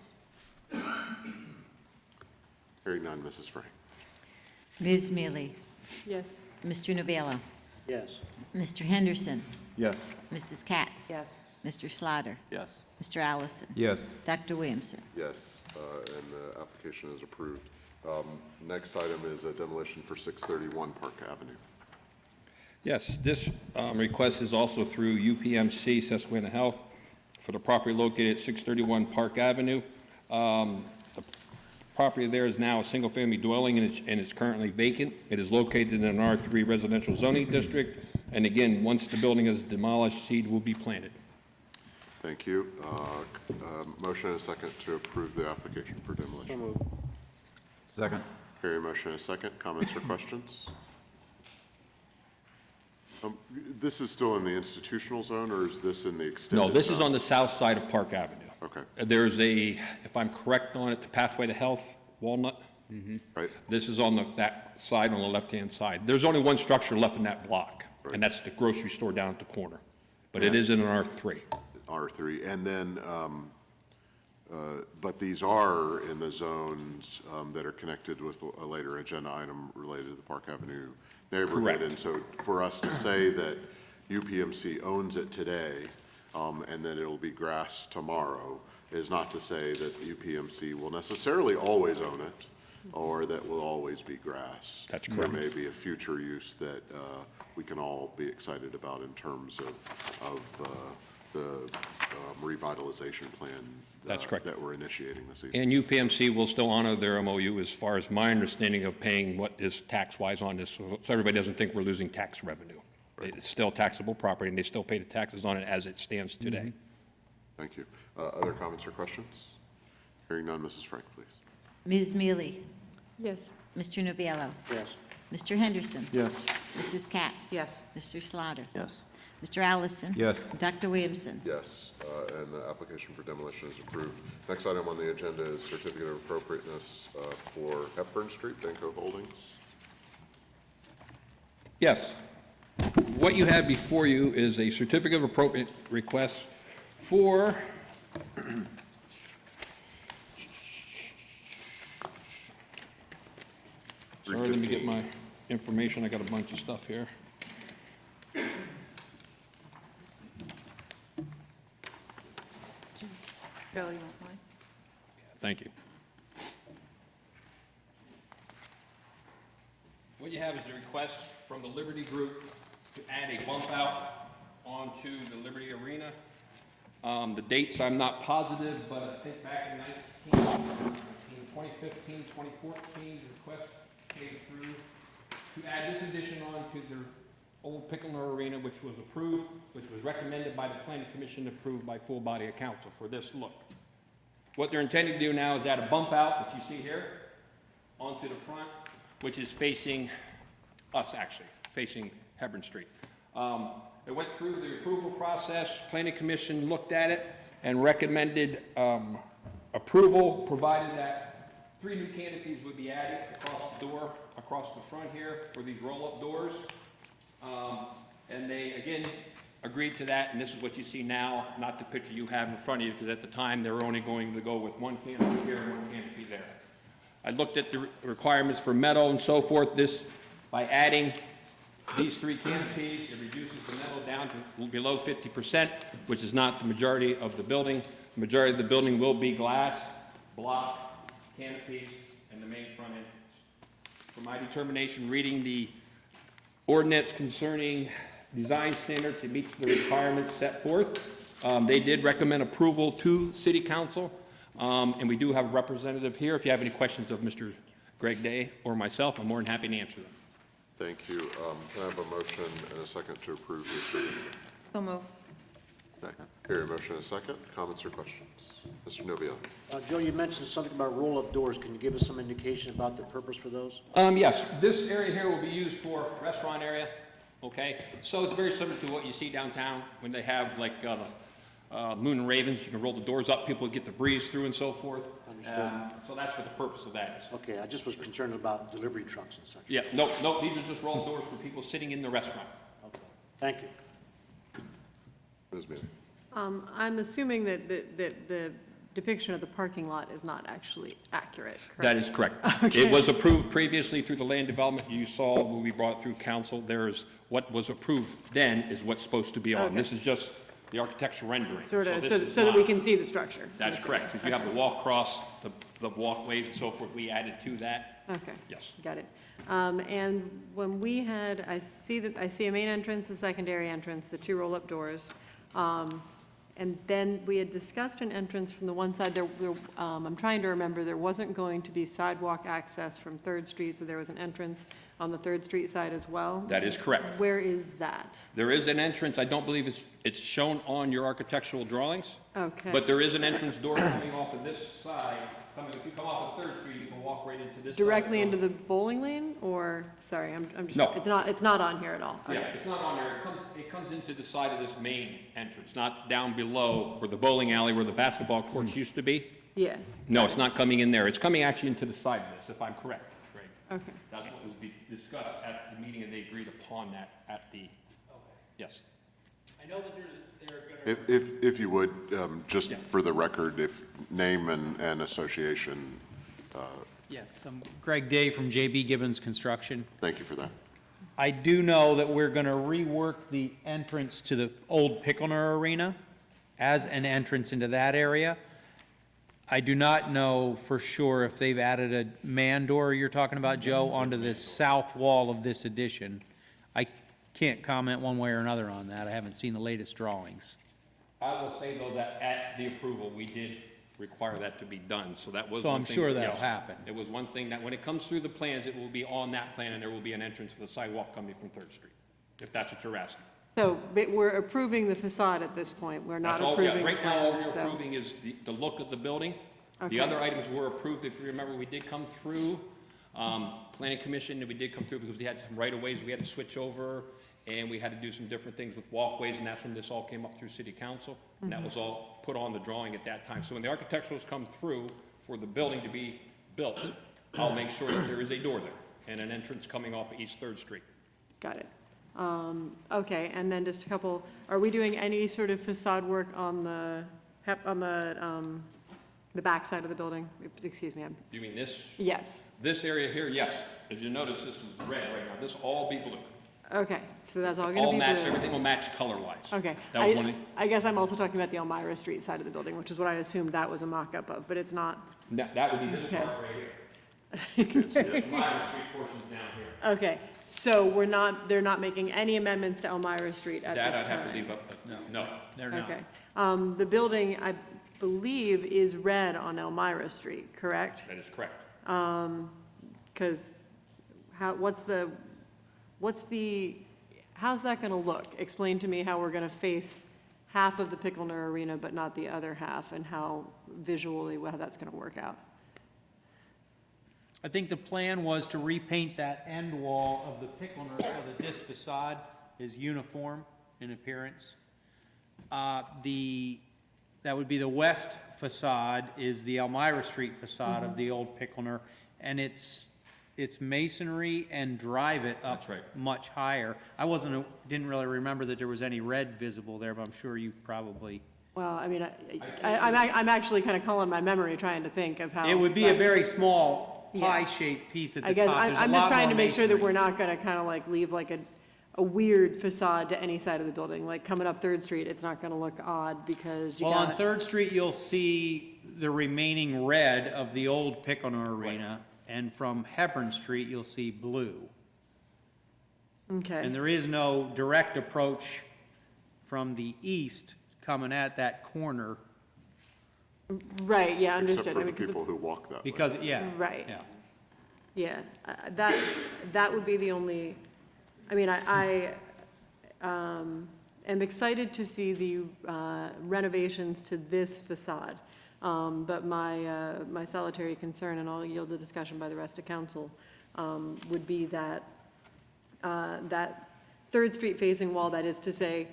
Hearing none, Mrs. Frank. Ms. Mealy, Yes. Mr. Novello, Yes. Mr. Henderson, Yes. Mrs. Katz. Yes. Mr. Slaughter, Yes. Mr. Allison, Yes. Dr. Williamson. Yes, and the application is approved. Next item is a demolition for 631 Park Avenue. Yes, this request is also through UPMC Susquehanna Health for the property located at 631 Park Avenue. The property there is now a single-family dwelling, and it's currently vacant. It is located in an R3 residential zoning district, and again, once the building is demolished, seed will be planted. Thank you. Motion and a second to approve the application for demolition. Second. Hearing a motion and a second. Comments or questions? This is still in the institutional zone, or is this in the extended No, this is zone? on the south side of Park Avenue. Okay, There's a, if I'm correct on it, the Pathway to Health, Walnut. right. This is on that side, on the left-hand side. There's only one structure left in that block, Right. and that's the grocery store down at the corner. But it is in an R3. R3. And then, but these are in the zones that are connected with a later agenda item related to the Park Avenue neighborhood. Correct. And so for us to say that UPMC owns it today and then it'll be grass tomorrow is not to say that UPMC will necessarily always own it or that will always be grass. That's correct. There may be a future use that we can all be excited about in terms of the revitalization plan That's correct. that we're initiating this evening. And UPMC will still honor their MOU as far as my understanding of paying what is tax-wise on this, so everybody doesn't think we're losing tax revenue. It's still taxable property, and they still pay the taxes on it as it stands today. Thank you. Other comments or questions? Hearing none, Mrs. Frank, please. Ms. Mealy, Yes. Mr. Novello, Yes. Mr. Henderson. Yes. Mrs. Katz. Yes. Mr. Slaughter. Yes. Mr. Allison. Yes. Dr. Williamson. Yes, and the application for demolition is approved. Next item on the agenda is certificate of appropriateness for Hepburn Street, Benco Holdings. Yes. What you have before you is a certificate of appropriate request for sorry, let me get my information. I got a bunch of stuff here. Bill, you want mine? Thank you. What you have is a request from the Liberty Group to add a bump out onto the Liberty Arena. The dates, I'm not positive, but I think back in 2015, 2014, the request came through to add this addition onto their old Pickle Arena, which was approved, which was recommended by the Planning Commission, approved by full body of council for this look. What they're intending to do now is add a bump out, which you see here, onto the front, which is facing us, actually, facing Hepburn Street. It went through the approval process. Planning Commission looked at it and recommended approval, provided that 3 new canopies would be added across the door, across the front here for these roll-up doors. And they, again, agreed to that, and this is what you see now, not the picture you have in front of you, because at the time, they were only going to go with 1 canopy here and 1 canopy there. I looked at the requirements for metal and so forth. This, by adding these 3 canopies, it reduces the metal down to below 50%, which is not the majority of the building. Majority of the building will be glass, block, canopies, and the main front entrance. For my determination, reading the ordinance concerning design standards, it meets the requirements set forth. They did recommend approval to City Council, and we do have a representative here. If you have any questions of Mr. Greg Day or myself, I'm more than happy to answer them. Thank you. Can I have a motion and a second to approve this signature? So move. Second. Hear a motion and a second. Comments or questions? Mr. Novia. Joe, you mentioned something about roll-up doors. Can you give us some indication about the purpose for those? Yes, this area here will be used for restaurant area, okay? So it's very similar to what you see downtown when they have like Moon and Ravens. You can roll the doors up, people get the breeze through and so forth. Understood. So that's what the purpose of that is. Okay, I just was concerned about delivery trucks and such. Yeah, no, these are just roll doors for people sitting in the restaurant. Okay, thank you. Ms. Meany. I'm assuming that the depiction of the parking lot is not actually accurate, correct? That is correct. Okay. It was approved previously through the land development. You saw when we brought it through council, there's what was approved then is what's supposed to be on. Okay. This is just the architectural rendering. Sort of, this so is that we not- can see the structure. That's correct. If you have the walk across, the walkways and so forth, we added to that. Okay. Yes. Got it. And when we had, I see a main entrance, a secondary entrance, the two roll-up doors. And then we had discussed an entrance from the one side. I'm trying to remember, there wasn't going to be sidewalk access from Third Street, so there was an entrance on the Third Street side as well? That is correct. Where is that? There is an entrance. I don't believe it's shown on your architectural drawings. Okay. But there is an entrance door coming off of this side. If you come off of Third Street, you can walk right into this. Directly into the bowling lane, or, sorry, I'm just, No. it's not on here at all? Yeah, Okay. it's not on there. It comes into the side of this main entrance, not down below where the bowling alley, where the basketball courts used to be. Yeah, No, it's not coming in there. It's coming actually into the side of this, if I'm correct, Greg. okay. That's what was discussed at the meeting, and they agreed upon that at the, yes. I know that they're gonna. If you would, just for the record, if name and association, Yes, I'm Greg Day from JB Gibbons Construction. thank you for that. I do know that we're gonna rework the entrance to the old Pickelner Arena as an entrance into that area. I do not know for sure if they've added a man door you're talking about, Joe, onto the south wall of this addition. I can't comment one way or another on that. I haven't seen the latest drawings. I will say, though, that at the approval, we did require that to be done, so that was So one I'm thing. sure that'll yes. happen. It was one thing that, when it comes through the plans, it will be on that plan, and there will be an entrance to the sidewalk coming from Third Street, if that's what you're asking. So, but we're approving the facade at this point, we're not That's all, yeah, approving the right now, all plans, we're so. approving is the look of the building. Okay. The other items were approved, if you remember, we did come through, planning commission, and we did come through because we had some right-of-ways we had to switch over, and we had to do some different things with walkways, and that's when this all came up through city council, and that was all put on the drawing at that time. So when the architecturals come through for the building to be built, I'll make sure that there is a door there and an entrance coming off of East Third Street. Got it. Okay, and then just a couple, are we doing any sort of facade work on the back side of the building? Excuse me, You mean this? yes. This area here, yes. As you notice, this is red right now. This will all be blue. Okay, so that's all gonna All be match, blue. everything will match color-wise. Okay. That was one of I guess I'm also talking about the Elmira Street side of the building, which is what I assumed that was a mock-up of, but it's not. that would be this Okay. part right here. The Elmira Street portion's down here. Okay, so they're not making any amendments to Elmira Street at this time? That I'd have to leave up, no. They're not. Okay. The building, I believe, is red on Elmira Street, correct? That is correct. Because how's that gonna look? Explain to me how we're gonna face half of the Pickelner Arena but not the other half, and how visually, how that's gonna work out. I think the plan was to repaint that end wall of the Pickelner so that this facade is uniform in appearance. That would be the west facade is the Elmira Street facade of the old Pickelner, and it's masonry and drive it up That's right. much higher. I didn't really remember that there was any red visible there, but I'm sure you probably. Well, I mean, I'm actually kind of calling my memory, trying to think of how. It would be a very small Yeah. pie-shaped piece at the I top. guess There's a I'm just lot trying more to make sure that masonry. we're not gonna kind of like leave like a a weird facade to any side of the building. Like coming up Third Street, it's not gonna look odd because you Well, on got, Third Street, you'll see the remaining red of the old Pickle Arena, and from Hebron Street, you'll see blue. And okay, there is no direct approach from the east coming at that corner, right, yeah, Except understood. for I the mean, 'cause people it's- who walk that way. because, yeah. Right. Yeah. Yeah, that would be the only, I mean, I am excited to see the renovations to this facade. But my solitary concern, and I'll yield the discussion by the rest of council, would be that, that Third Street facing wall, that is to say,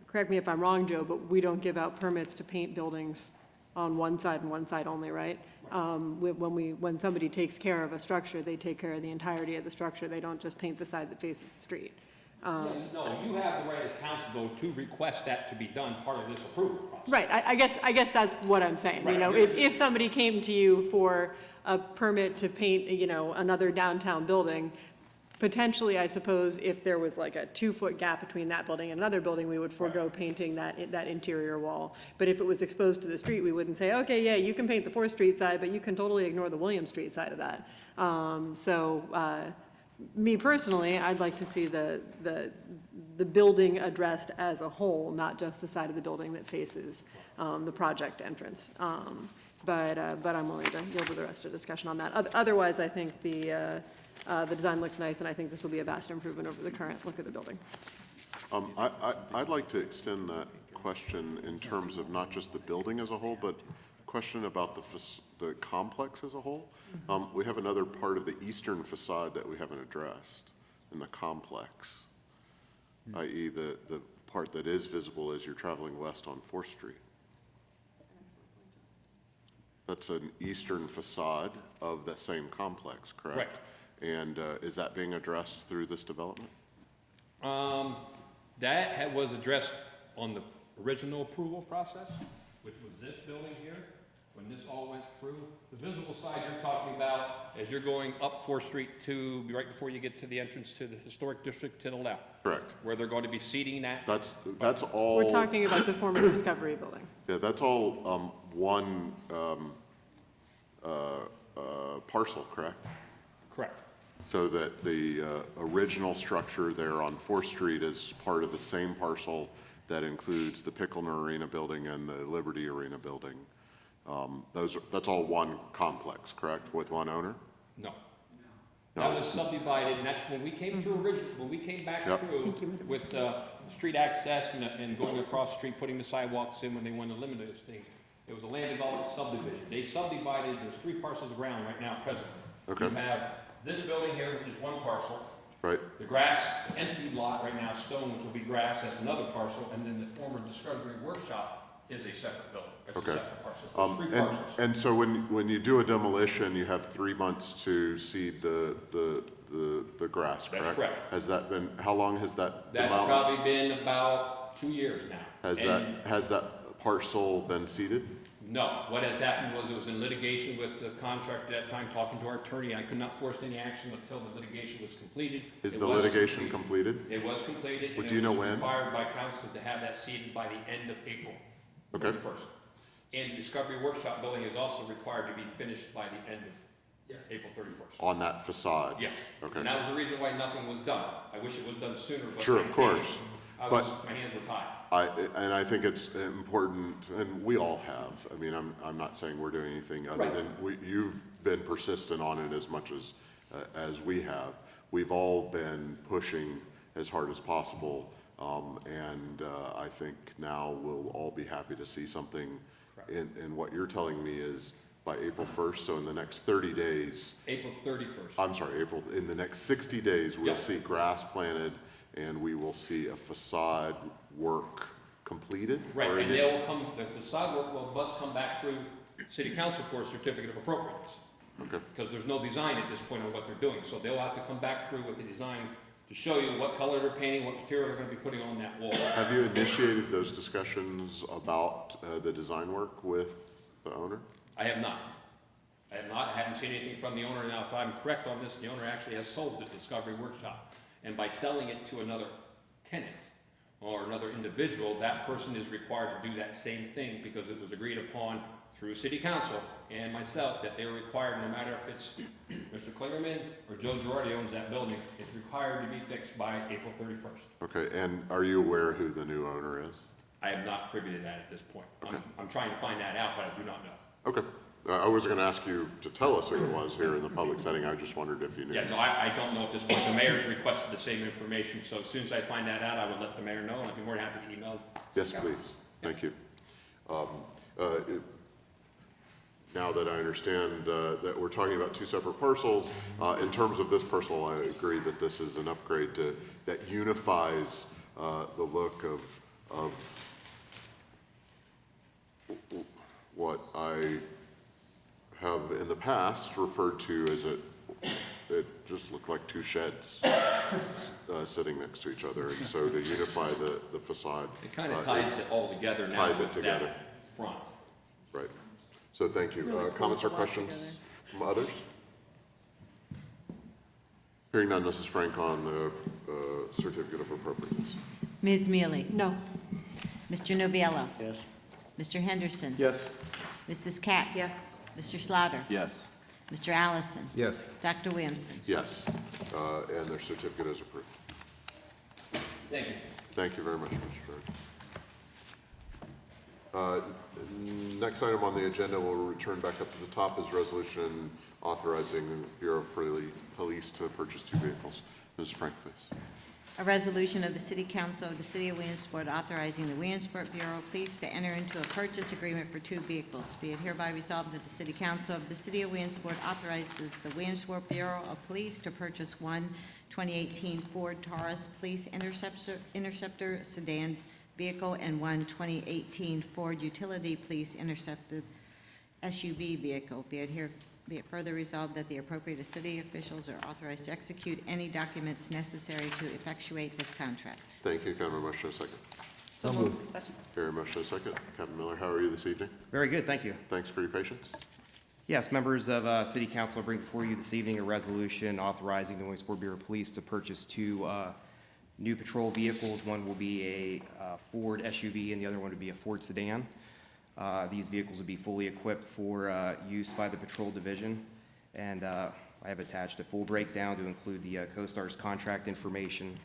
correct me if I'm wrong, Joe, but we don't give out permits to paint buildings on one side and one side only, right? When somebody takes care of a structure, they take care of the entirety of the structure. They don't just paint the side that faces the street. Yes, no, you have the right as council, though, to request that to be done part of this approval process. Right, I guess that's what I'm saying, you Right. know, if somebody came to you for a permit to paint, you know, another downtown building, potentially, I suppose, if there was like a 2-foot gap between that building and another building, we would forego painting that interior wall. But if it was exposed to the street, we wouldn't say, okay, yeah, you can paint the 4th Street side, but you can totally ignore the William Street side of that. Me personally, I'd like to see the building addressed as a whole, not just the side of the building that faces the project entrance. But I'm willing to yield to the rest of the discussion on that. Otherwise, I think the design looks nice, and I think this will be a vast improvement over the current look of the building. I'd like to extend that question in terms of not just the building as a whole, but question about the complex as a whole. We have another part of the eastern facade that we haven't addressed in the complex, i.e. the part that is visible as you're traveling west on 4th Street. That's an eastern facade of the same complex, correct? Correct. And is that being addressed through this development? That was addressed on the original approval process, which was this building here, when this all went through. The visible side you're talking about, as you're going up 4th Street to, right before you get to the entrance to the historic district to the left. Correct. Where they're going to be seating that. That's all. We're talking about the former Discovery Building. Yeah, that's all one parcel, correct? Correct. So that the original structure there on 4th Street is part of the same parcel that includes the Picklener Arena building and the Liberty Arena building. That's all one complex, correct, with one owner? No. No, That was it's- subdivided, and that's when we came through when we came back Yep. through with street access and going across the street, putting the sidewalks in when they wanted to limit those things. It was a land development subdivision. They subdivided, there's 3 parcels of ground right now presently. Okay. You have this building here, which is one parcel. Right, The grass, empty lot right now, stone, which will be grass, that's another parcel, and then the former Discovery Workshop is a separate building. It's a okay. separate parcel. There's 3 parcels. And so when you do a demolition, you have 3 months to seed the grass, correct? That's correct. Has that been, how long has that? That's amount- probably been about 2 years now. Has that parcel been seeded? No, what has happened was it was in litigation with the contractor at that time, talking to our attorney. I could not force any action until the litigation was completed. Is It the was litigation completed? It was completed. Well, and do you know It when? was required by council to have that seeded by the end of April. Okay. 31st. And the Discovery Workshop building is also required to be finished by the end of April 31st. On that facade? Yes. Okay. And that was the reason why nothing was done. I wish it was done sooner, but. Sure, of course. But- My hands were tied. And I think it's important, and we all have, I mean, I'm not saying we're doing anything other Right. than, you've been persistent on it as much as we have. We've all been pushing as hard as possible, and I think now we'll all be happy to see something. And what you're telling me is by April 1st, so in the next 30 days, April 31st. I'm sorry, in the next 60 days, we'll Yes. see grass planted, and we will see a facade work completed? Right, or and it is- they'll come, the facade work will must come back through city council for a certificate of appropriateness. Okay. Because there's no design at this point on what they're doing, so they'll have to come back through with the design to show you what color they're painting, what material they're gonna be putting on that wall. Have you initiated those discussions about the design work with the owner? I have not. I haven't seen anything from the owner. Now, if I'm correct on this, the owner actually has sold the Discovery Workshop. And by selling it to another tenant or another individual, that person is required to do that same thing because it was agreed upon through city council and myself that they're required, no matter if it's Mr. Klingerman or Joe Girardi owns that building, it's required to be fixed by April 31st. Okay, and are you aware who the new owner is? I am not privy to that at this point. I'm trying to find that out, but I do not know. Okay. I wasn't going to ask you to tell us who it was here in the public setting. I just wondered if you knew. Yeah, no, I don't know at this point. The mayor's requested the same information, so as soon as I find that out, I will let the mayor know, and I'd be more than happy to email. Yes, please. Thank you. Now that I understand that we're talking about two separate parcels, in terms of this parcel, I agree that this is an upgrade that unifies the look of what I have in the past referred to as it just looked like two sheds sitting next to each other, and so to unify the facade. It kind of ties it all together now. Ties it with together. that front. Right. So thank you. Comments or questions from others? Hearing none, Mrs. Frank on the certificate of appropriateness. Ms. Mealy? No. Mr. Noviello? Yes. Mr. Henderson? Yes. Mrs. Katz? Yes. Mr. Slaughter? Yes. Mr. Allison? Yes. Dr. Williamson? Yes, and their certificate is approved. Thank you. Thank you very much, Mr. Chairman. Next item on the agenda, we'll return back up to the top, is resolution authorizing the Bureau of Police to purchase two vehicles. Mrs. Frank, please. A resolution of the City Council of the City of Williamsport authorizing the Williamsport Bureau of Police to enter into a purchase agreement for two vehicles. Be it hereby resolved that the City Council of the City of Williamsport authorizes the Williamsport Bureau of Police to purchase one 2018 Ford Taurus Police Interceptor sedan vehicle and one 2018 Ford Utility Police Interceptor SUV vehicle. Be it further resolved that the appropriate city officials are authorized to execute any documents necessary to effectuate this contract. Thank you. Can I have a motion and a second? So moved. Very much a second. Captain Miller, how are you this evening? Very good, thank you. Thanks for your patience. Yes, members of City Council, I bring before you this evening a resolution authorizing the Williamsport Bureau of Police to purchase two new patrol vehicles. One will be a Ford SUV and the other one would be a Ford sedan. These vehicles will be fully equipped for use by the patrol division. And I have attached a full breakdown to include the CoStar's contract information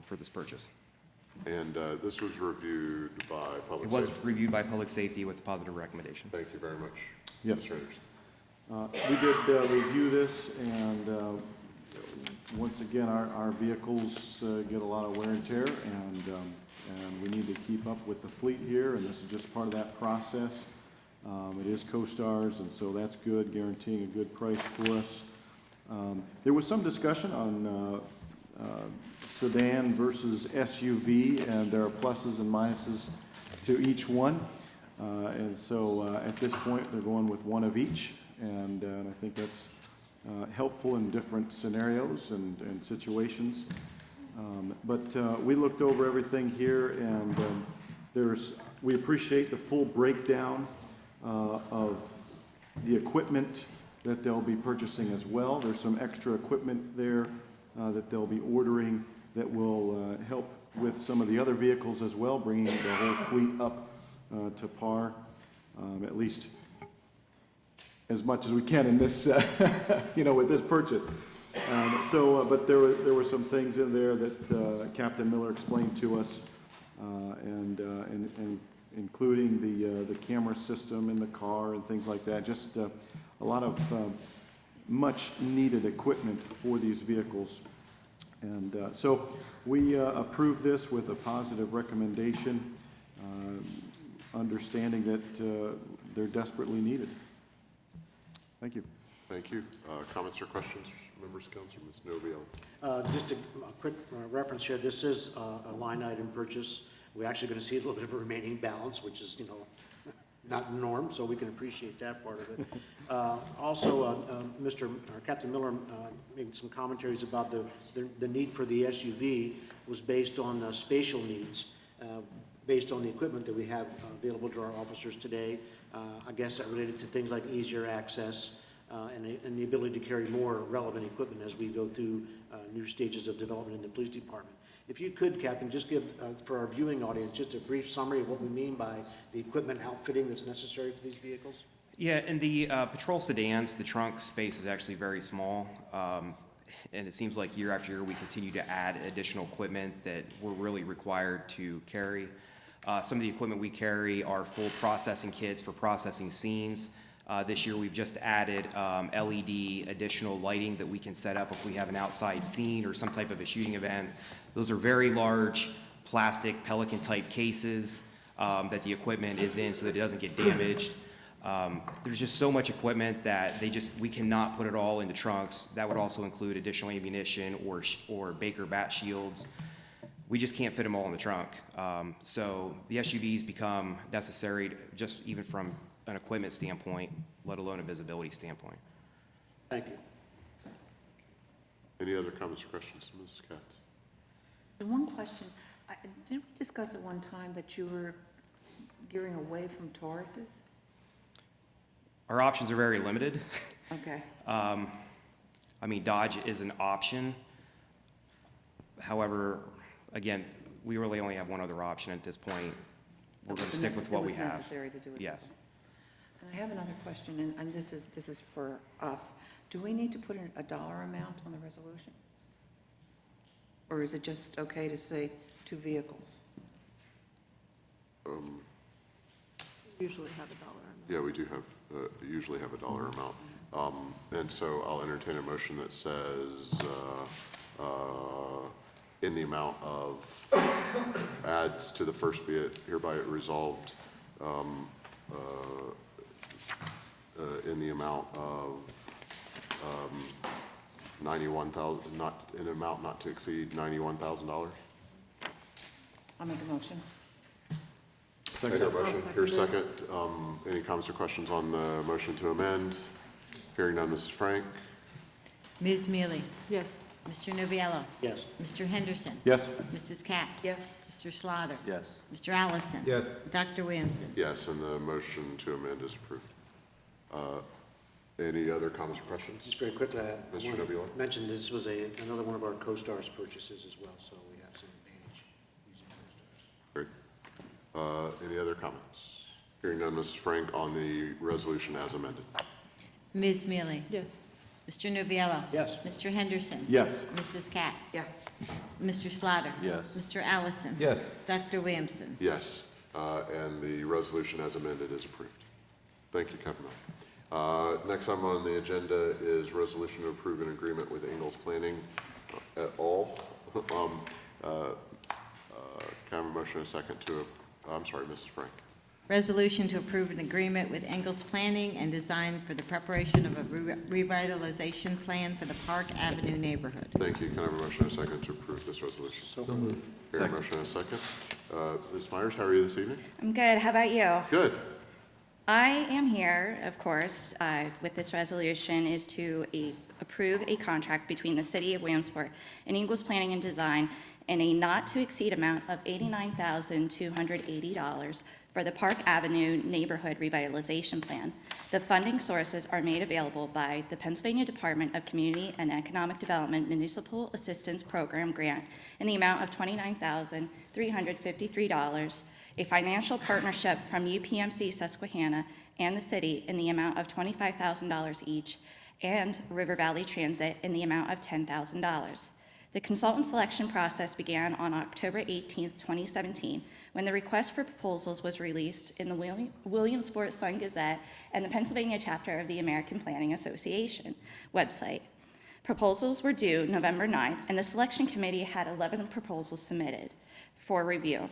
for this purchase. And this was reviewed by Public It was Safety. reviewed by Public Safety with a positive recommendation. Thank you very much. Yes. Mr. Anderson. We did review this, and once again, our vehicles get a lot of wear and tear, and we need to keep up with the fleet here, and this is just part of that process. It is CoStar's, and so that's good, guaranteeing a good price for us. There was some discussion on sedan versus SUV, and there are pluses and minuses to each one. And so at this point, they're going with one of each, and I think that's helpful in different scenarios and situations. But we looked over everything here, and we appreciate the full breakdown of the equipment that they'll be purchasing as well. There's some extra equipment there that they'll be ordering that will help with some of the other vehicles as well, bringing the whole fleet up to par, at least as much as we can in this, with this purchase. But there were some things in there that Captain Miller explained to us, and including the camera system in the car and things like that. Just a lot of much needed equipment for these vehicles. And so we approve this with a positive recommendation, understanding that they're desperately needed. Thank you. Thank you. Comments or questions, members of council? Ms. Noviello. Just a quick reference here. This is a line item purchase. We're actually going to see a little bit of a remaining balance, which is, not the norm, so we can appreciate that part of it. Also, Captain Miller made some commentaries about the need for the SUV was based on the spatial needs, based on the equipment that we have available to our officers today. I guess that related to things like easier access, and the ability to carry more relevant equipment as we go through new stages of development in the police department. If you could, Captain, just give, for our viewing audience, just a brief summary of what we mean by the equipment outfitting that's necessary for these vehicles? Yeah, in the patrol sedans, the trunk space is actually very small. And it seems like year after year, we continue to add additional equipment that we're really required to carry. Some of the equipment we carry are full processing kits for processing scenes. This year, we've just added LED additional lighting that we can set up if we have an outside scene or some type of a shooting event. Those are very large plastic Pelican-type cases that the equipment is in so that it doesn't get damaged. There's just so much equipment that we cannot put it all into trunks. That would also include additional ammunition or Baker bat shields. We just can't fit them all in the trunk. So the SUVs become necessary just even from an equipment standpoint, let alone a visibility standpoint. Thank you. Any other comments or questions, Ms. Katz? One question, didn't we discuss at one time that you were gearing away from Tauruses? Our options are very limited. Okay. I mean, Dodge is an option. However, again, we really only have one other option at this point. We're going to stick with what we have. It was necessary to do it. Yes. And I have another question, and this is for us. Do we need to put in a dollar amount on the resolution? Or is it just okay to say 2 vehicles? Usually have a dollar amount. Yeah, we do have, usually have a dollar amount. And so I'll entertain a motion that says, in the amount of, adds to the first be it hereby resolved, in the amount of 91,000, in an amount not to exceed $91,000. I'll make a motion. I hear a motion. Here's second. Any comments or questions on the motion to amend? Hearing none, Mrs. Frank? Ms. Mealy? Yes. Mr. Noviello? Yes. Mr. Henderson? Yes. Mrs. Katz? Yes. Mr. Slaughter? Yes. Mr. Allison? Yes. Dr. Williamson? Yes, and the motion to amend is approved. Any other comments or questions? Just very quickly, I Mr. want to Noviello? mention this was another one of our co-stars purchases as well, so we have some advantage using co-stars. Great. Any other comments? Hearing none, Mrs. Frank, on the resolution as amended. Ms. Mealy? Yes. Mr. Noviello? Yes. Mr. Henderson? Yes. Mrs. Katz? Yes. Mr. Slaughter? Yes. Mr. Allison? Yes. Dr. Williamson? Yes, and the resolution as amended is approved. Thank you, Captain. Next item on the agenda is resolution to approve an agreement with Ingalls Planning et al. Can I have a motion and a second to, I'm sorry, Mrs. Frank. Resolution to approve an agreement with Ingalls Planning and Design for the preparation of a revitalization plan for the Park Avenue neighborhood. Thank you. Can I have a motion and a second to approve this resolution? So moved. Hear a motion and a second. Ms. Myers, how are you this evening? I'm good. How about you? Good. I am here, of course, with this resolution is to approve a contract between the City of Williamsport and Ingalls Planning and Design in a not-to-exceed amount of $89,280 for the Park Avenue Neighborhood Revitalization Plan. The funding sources are made available by the Pennsylvania Department of Community and Economic Development Municipal Assistance Program grant in the amount of $29,353, a financial partnership from UPMC Susquehanna and the city in the amount of $25,000 each, and River Valley Transit in the amount of $10,000. The consultant selection process began on October 18, 2017, when the request for proposals was released in the Williamsport Sun-Gazette and the Pennsylvania chapter of the American Planning Association website. Proposals were due November 9th, and the selection committee had 11 proposals submitted for review.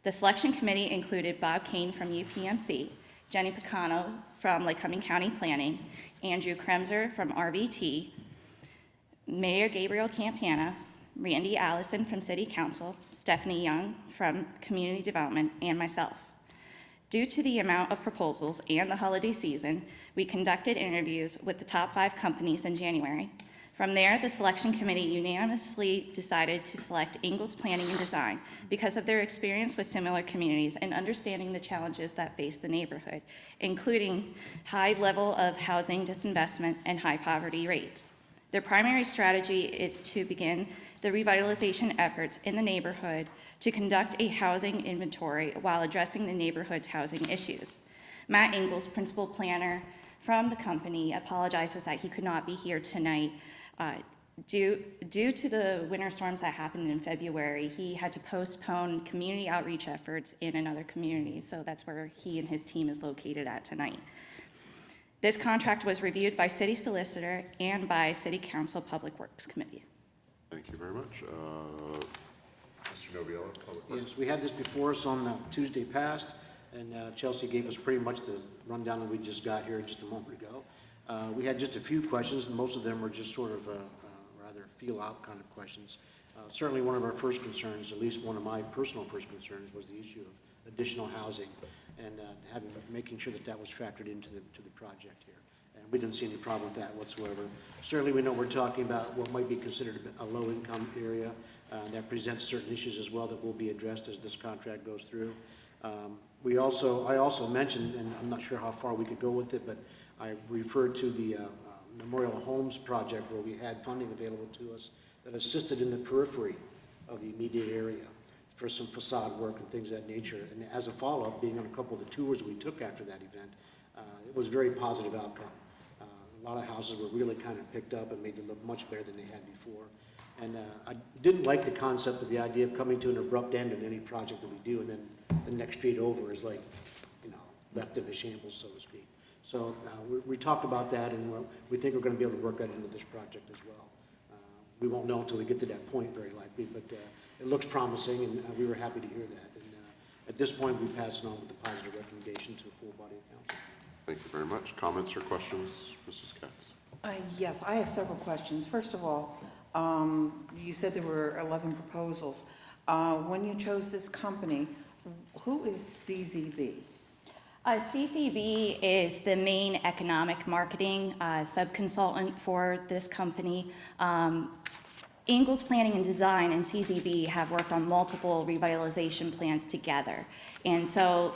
The selection committee included Bob Kane from UPMC, Jenny Picano from Lycoming County Planning, Andrew Kremser from RVT, Mayor Gabriel Campana, Randy Allison from City Council, Stephanie Young from Community Development, and myself. Due to the amount of proposals and the holiday season, we conducted interviews with the top 5 companies in January. From there, the selection committee unanimously decided to select Ingalls Planning and Design because of their experience with similar communities and understanding the challenges that face the neighborhood, including high level of housing disinvestment and high poverty rates. Their primary strategy is to begin the revitalization efforts in the neighborhood to conduct a housing inventory while addressing the neighborhood's housing issues. Matt Ingalls, principal planner from the company, apologizes that he could not be here tonight. Due to the winter storms that happened in February, he had to postpone community outreach efforts in another community, so that's where he and his team is located at tonight. This contract was reviewed by City Solicitor and by City Council Public Works Committee. Thank you very much. Mr. Noviello, Public Works. Yes, we had this before us on Tuesday past, and Chelsea gave us pretty much the rundown that we just got here just a moment ago. We had just a few questions, and most of them were just sort of rather feel-out kind of questions. Certainly one of our first concerns, at least one of my personal first concerns, was the issue of additional housing and making sure that that was factored into the project here. And we didn't see any problem with that whatsoever. Certainly we know we're talking about what might be considered a low-income area that presents certain issues as well that will be addressed as this contract goes through. I also mentioned, and I'm not sure how far we could go with it, but I referred to the Memorial Homes project where we had funding available to us that assisted in the periphery of the immediate area for some facade work and things of that nature. And as a follow-up, being on a couple of the tours we took after that event, it was a very positive outcome. A lot of houses were really kind of picked up and made it look much better than they had before. And I didn't like the concept of the idea of coming to an abrupt end in any project that we do, and then the next street over is like, left in a shambles, so to speak. So we talked about that, and we think we're going to be able to work that into this project as well. We won't know until we get to that point, very likely, but it looks promising, and we were happy to hear that. And at this point, we pass it on with a positive recommendation to the full body of council. Thank you very much. Comments or questions, Mrs. Katz? Yes, I have several questions. First of all, you said there were 11 proposals. When you chose this company, who is CZB? CCB is the main economic marketing sub-consultant for this company. Ingalls Planning and Design and CCB have worked on multiple revitalization plans together. And so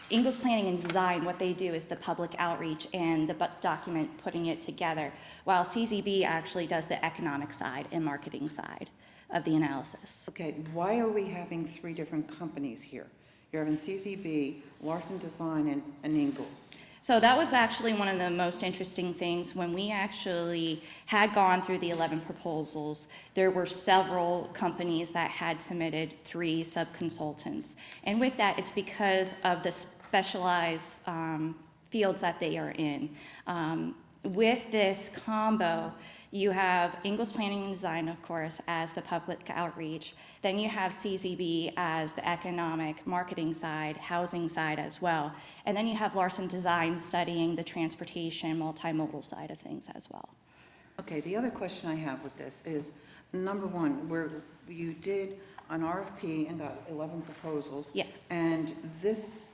Ingalls Planning and Design, what they do is the public outreach and the document putting it together, while CCB actually does the economic side and marketing side of the analysis. Okay, why are we having 3 different companies here? You're having CCB, Larson Design, and Ingalls. So that was actually one of the most interesting things. When we actually had gone through the 11 proposals, there were several companies that had submitted 3 sub-consultants. And with that, it's because of the specialized fields that they are in. With this combo, you have Ingalls Planning and Design, of course, as the public outreach. Then you have CZB as the economic marketing side, housing side as well. And then you have Larson Design studying the transportation, multimodal side of things as well. Okay, the other question I have with this is, number one, where you did an RFP and got 11 proposals. Yes. And this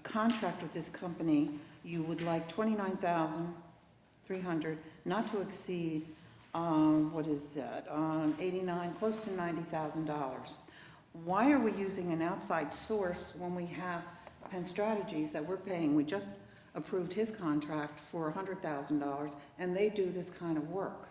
contract with this company, you would like $29,300, not to exceed, what is that, 89, close to $90,000. Why are we using an outside source when we have Penn Strategies that we're paying? We just approved his contract for $100,000, and they do this kind of work.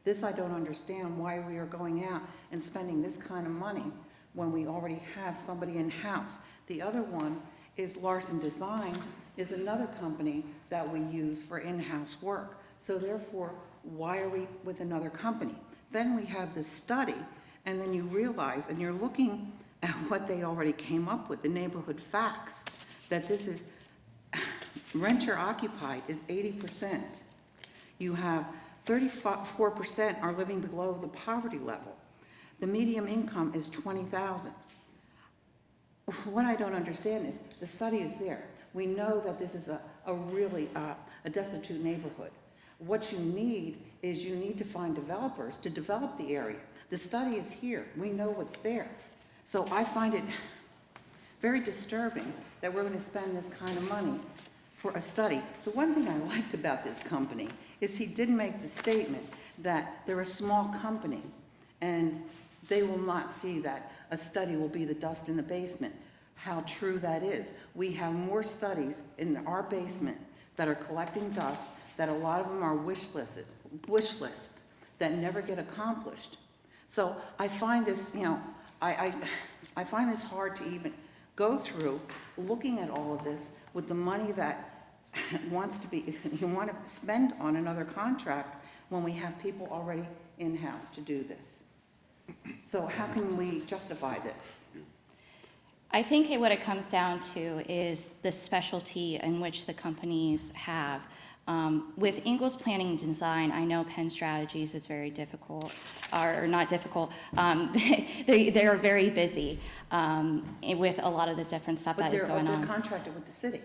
This I don't understand, why we are going out and spending this kind of money when we already have somebody in-house. The other one is Larson Design, is another company that we use for in-house work. So therefore, why are we with another company? Then we have this study, and then you realize, and you're looking at what they already came up with, the neighborhood facts, that this is, renter occupied is 80%. You have 34% are living below the poverty level. The median income is $20,000. What I don't understand is, the study is there. We know that this is a really a destitute neighborhood. What you need is you need to find developers to develop the area. The study is here. We know what's there. So I find it very disturbing that we're going to spend this kind of money for a study. The one thing I liked about this company is he did make the statement that they're a small company, and they will not see that a study will be the dust in the basement. How true that is. We have more studies in our basement that are collecting dust, that a lot of them are wish lists that never get accomplished. So I find this, I find this hard to even go through, looking at all of this with the money that you want to spend on another contract when we have people already in-house to do this. So how can we justify this? I think what it comes down to is the specialty in which the companies have. With Ingalls Planning and Design, I know Penn Strategies is very difficult, or not difficult. They are very busy with a lot of the different stuff that is going on. But they're contracted with the city.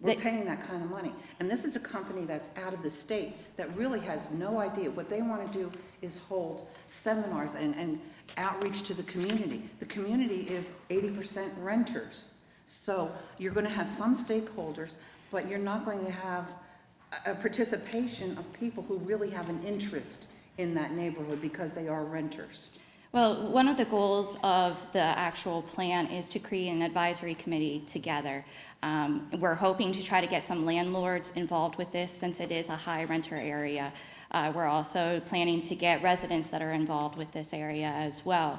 We're paying that kind of money. And this is a company that's out of the state that really has no idea. What they want to do is hold seminars and outreach to the community. The community is 80% renters. So you're going to have some stakeholders, but you're not going to have a participation of people who really have an interest in that neighborhood because they are renters. Well, one of the goals of the actual plan is to create an advisory committee together. We're hoping to try to get some landlords involved with this since it is a high renter area. We're also planning to get residents that are involved with this area as well,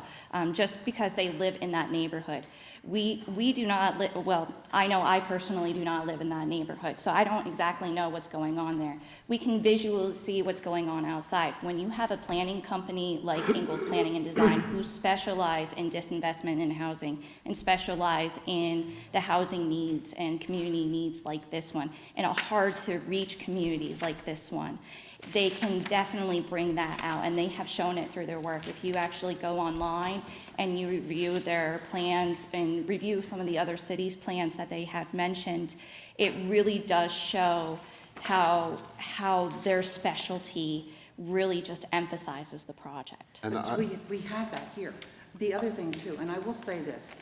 just because they live in that neighborhood. We do not live, well, I know I personally do not live in that neighborhood, so I don't exactly know what's going on there. We can visually see what's going on outside. When you have a planning company like Ingalls Planning and Design who specialize in disinvestment in housing and specialize in the housing needs and community needs like this one, in a hard to reach community like this one, they can definitely bring that out, and they have shown it through their work. If you actually go online and you review their plans and review some of the other cities' plans that they have mentioned, it really does show how their specialty really just emphasizes the project. And we have that here. The other thing too, and I will say this,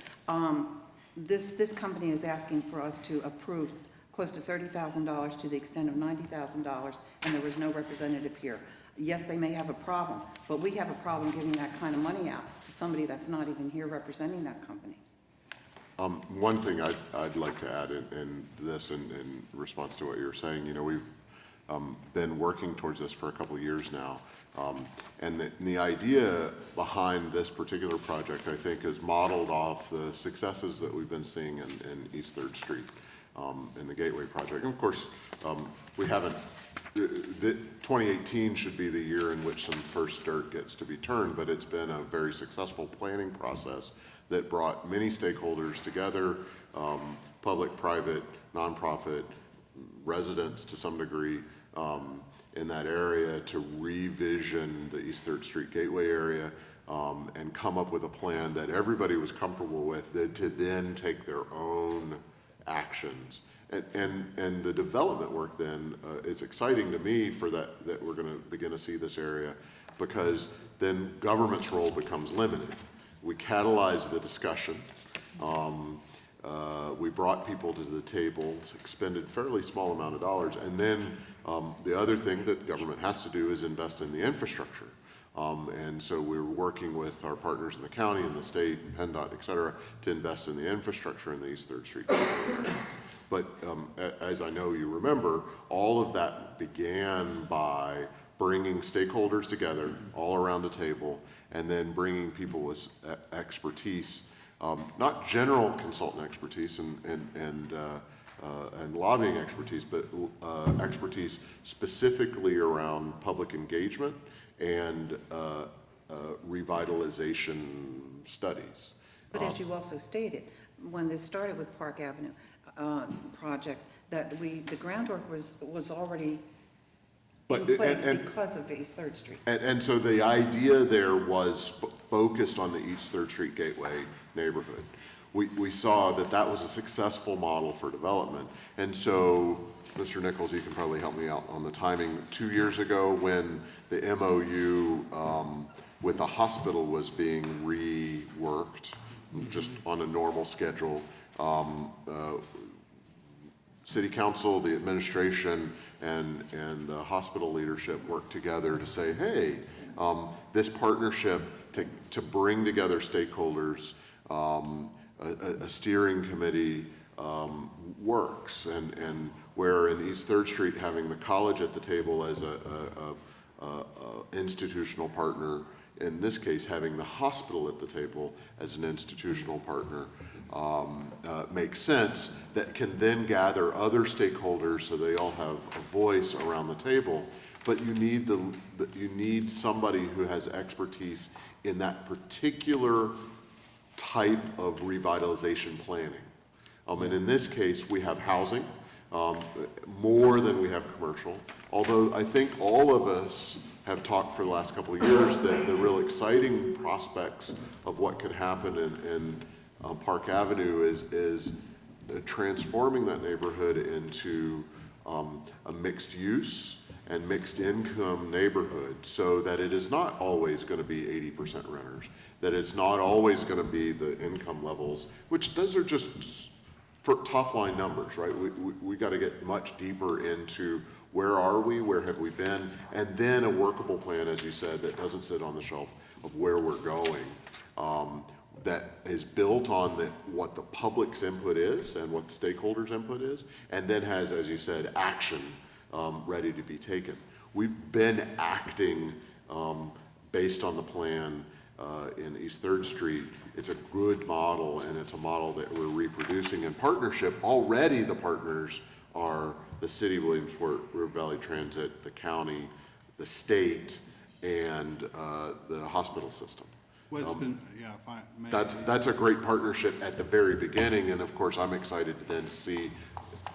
this company is asking for us to approve close to $30,000 to the extent of $90,000, and there was no representative here. Yes, they may have a problem, but we have a problem giving that kind of money out to somebody that's not even here representing that company. One thing I'd like to add in this, in response to what you're saying, we've been working towards this for a couple of years now. And the idea behind this particular project, I think, is modeled off the successes that we've been seeing in East 3rd Street. In the Gateway project. And of course, we haven't, 2018 should be the year in which some first dirt gets to be turned, but it's been a very successful planning process that brought many stakeholders together, public, private, nonprofit, residents to some degree, in that area to revision the East 3rd Street Gateway area, and come up with a plan that everybody was comfortable with, to then take their own actions. And the development work then, it's exciting to me for that we're going to begin to see this area, because then government's role becomes limited. We catalyze the discussion. We brought people to the table, expended fairly small amount of dollars, and then the other thing that government has to do is invest in the infrastructure. And so we're working with our partners in the county and the state and PennDOT, et cetera, to invest in the infrastructure in the East 3rd Street area. But as I know you remember, all of that began by bringing stakeholders together all around the table, and then bringing people with expertise, not general consultant expertise and lobbying expertise, but expertise specifically around public engagement and revitalization studies. But as you also stated, when this started with Park Avenue project, that the groundwork was already in place because of East 3rd Street. And so the idea there was focused on the East 3rd Street Gateway neighborhood. We saw that was a successful model for development. And so, Mr. Nichols, you can probably help me out on the timing. 2 years ago, when the MOU with the hospital was being reworked, just on a normal schedule, city council, the administration, and the hospital leadership work together to say, hey, this partnership to bring together stakeholders, a steering committee works, and where in East 3rd Street, having the college at the table as a institutional partner, in this case, having the hospital at the table as an institutional partner makes sense, that can then gather other stakeholders so they all have a voice around the table. But you need you need somebody who has expertise in that particular type of revitalization planning. And in this case, we have housing, more than we have commercial. Although I think all of us have talked for the last couple of years that the real exciting prospects of what could happen in Park Avenue is transforming that neighborhood into a mixed use and mixed income neighborhood, so that it is not always going to be 80% renters, that it's not always going to be the income levels, which those are just for top line numbers, right? We got to get much deeper into where are we, where have we been, and then a workable plan, as you said, that doesn't sit on the shelf of where we're going, that is built on what the public's input is and what stakeholders' input is, and then has, as you said, action ready to be taken. We've been acting based on the plan in East 3rd Street. It's a good model, and it's a model that we're reproducing in partnership. Already the partners are the city of Williamsport, River Valley Transit, the county, the state, and the hospital system. Well, it's been, yeah, fine. That's a great partnership at the very beginning, and of course, I'm excited to then see,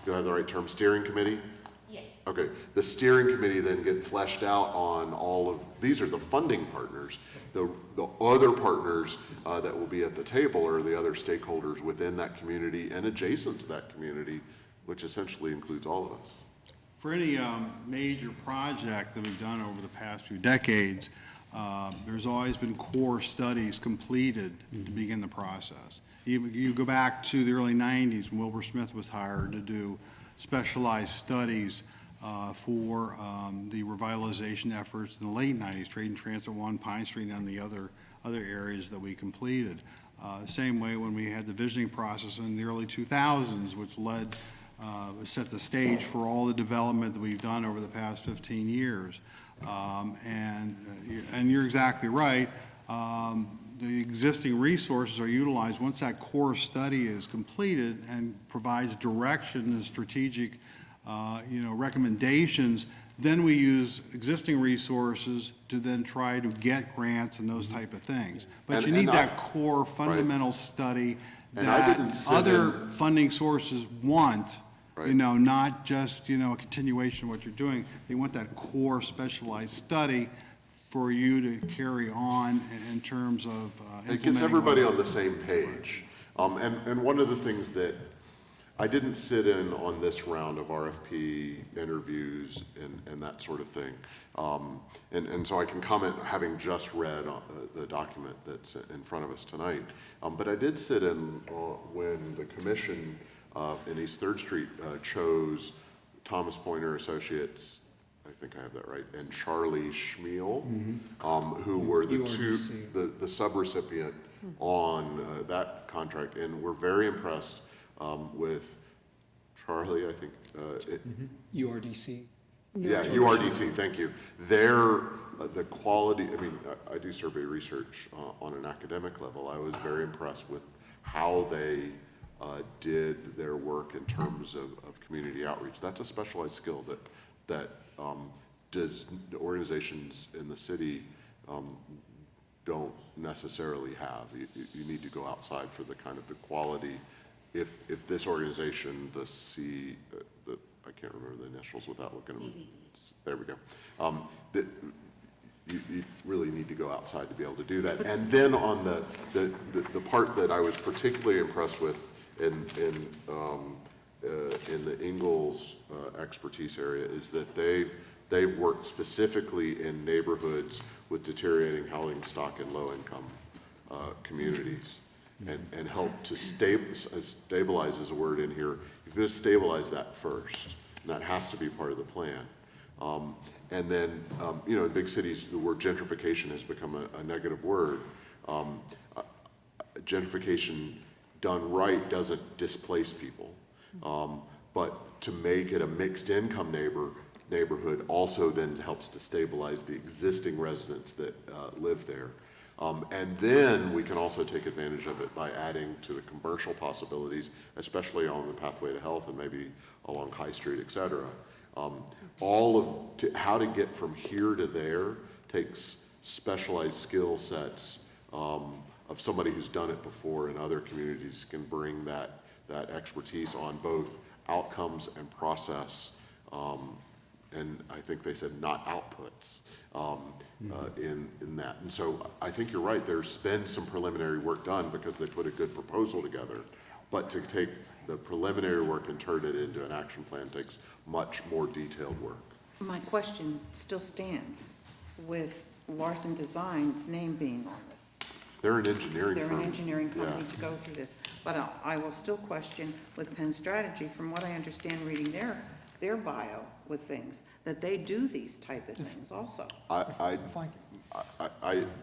do I have the right term, steering committee? Yes. Okay, the steering committee then get fleshed out on all of, these are the funding partners. The other partners that will be at the table are the other stakeholders within that community and adjacent to that community, which essentially includes all of us. For any major project that we've done over the past few decades, there's always been core studies completed to begin the process. You go back to the early 90s when Wilbur Smith was hired to do specialized studies for the revitalization efforts in the late 90s, Trade and Transit 1, Pine Street, and the other areas that we completed. The same way when we had the visioning process in the early 2000s, which set the stage for all the development that we've done over the past 15 years. And you're exactly right. The existing resources are utilized once that core study is completed and provides direction and strategic recommendations. Then we use existing resources to then try to get grants and those type of things. But you need that core fundamental study that other funding sources want. Right. Not just, a continuation of what you're doing. They want that core specialized study for you to carry on in terms of It gets everybody on the same page. And one of the things that I didn't sit in on this round of RFP interviews and that sort of thing. And so I can comment having just read the document that's in front of us tonight. But I did sit in when the commission in East 3rd Street chose Thomas Pointer Associates, I think I have that right, and Charlie Schmiel, who were the sub-recipient on that contract. And we're very impressed with Charlie, I think. URDC. Yeah, URDC, thank you. The quality, I do survey research on an academic level. I was very impressed with how they did their work in terms of community outreach. That's a specialized skill that organizations in the city don't necessarily have. You need to go outside for the kind of the quality. If this organization, I can't remember the initials without looking at them. There we go. You really need to go outside to be able to do that. And then on the part that I was particularly impressed with in the Ingalls expertise area is that they've worked specifically in neighborhoods with deteriorating housing stock and low-income communities. and help to stabilize is a word in here. You've got to stabilize that first, and that has to be part of the plan. And then, you know, in big cities, the word gentrification has become a negative word. Gentrification done right doesn't displace people, but to make it a mixed income neighborhood also then helps to stabilize the existing residents that live there. And then we can also take advantage of it by adding to the commercial possibilities, especially on the pathway to health and maybe along High Street, et cetera. How to get from here to there takes specialized skill sets of somebody who's done it before, and other communities can bring that expertise on both outcomes and process, and I think they said not outputs in that. And so I think you're right, there's been some preliminary work done because they put a good proposal together, but to take the preliminary work and turn it into an action plan takes much more detailed work. My question still stands with Larson Design's name being on this. They're an engineering firm. They're an engineering company Yeah. to go through this. But I will still question with Penn Strategy, from what I understand reading their bio with things, that they do these type of things also.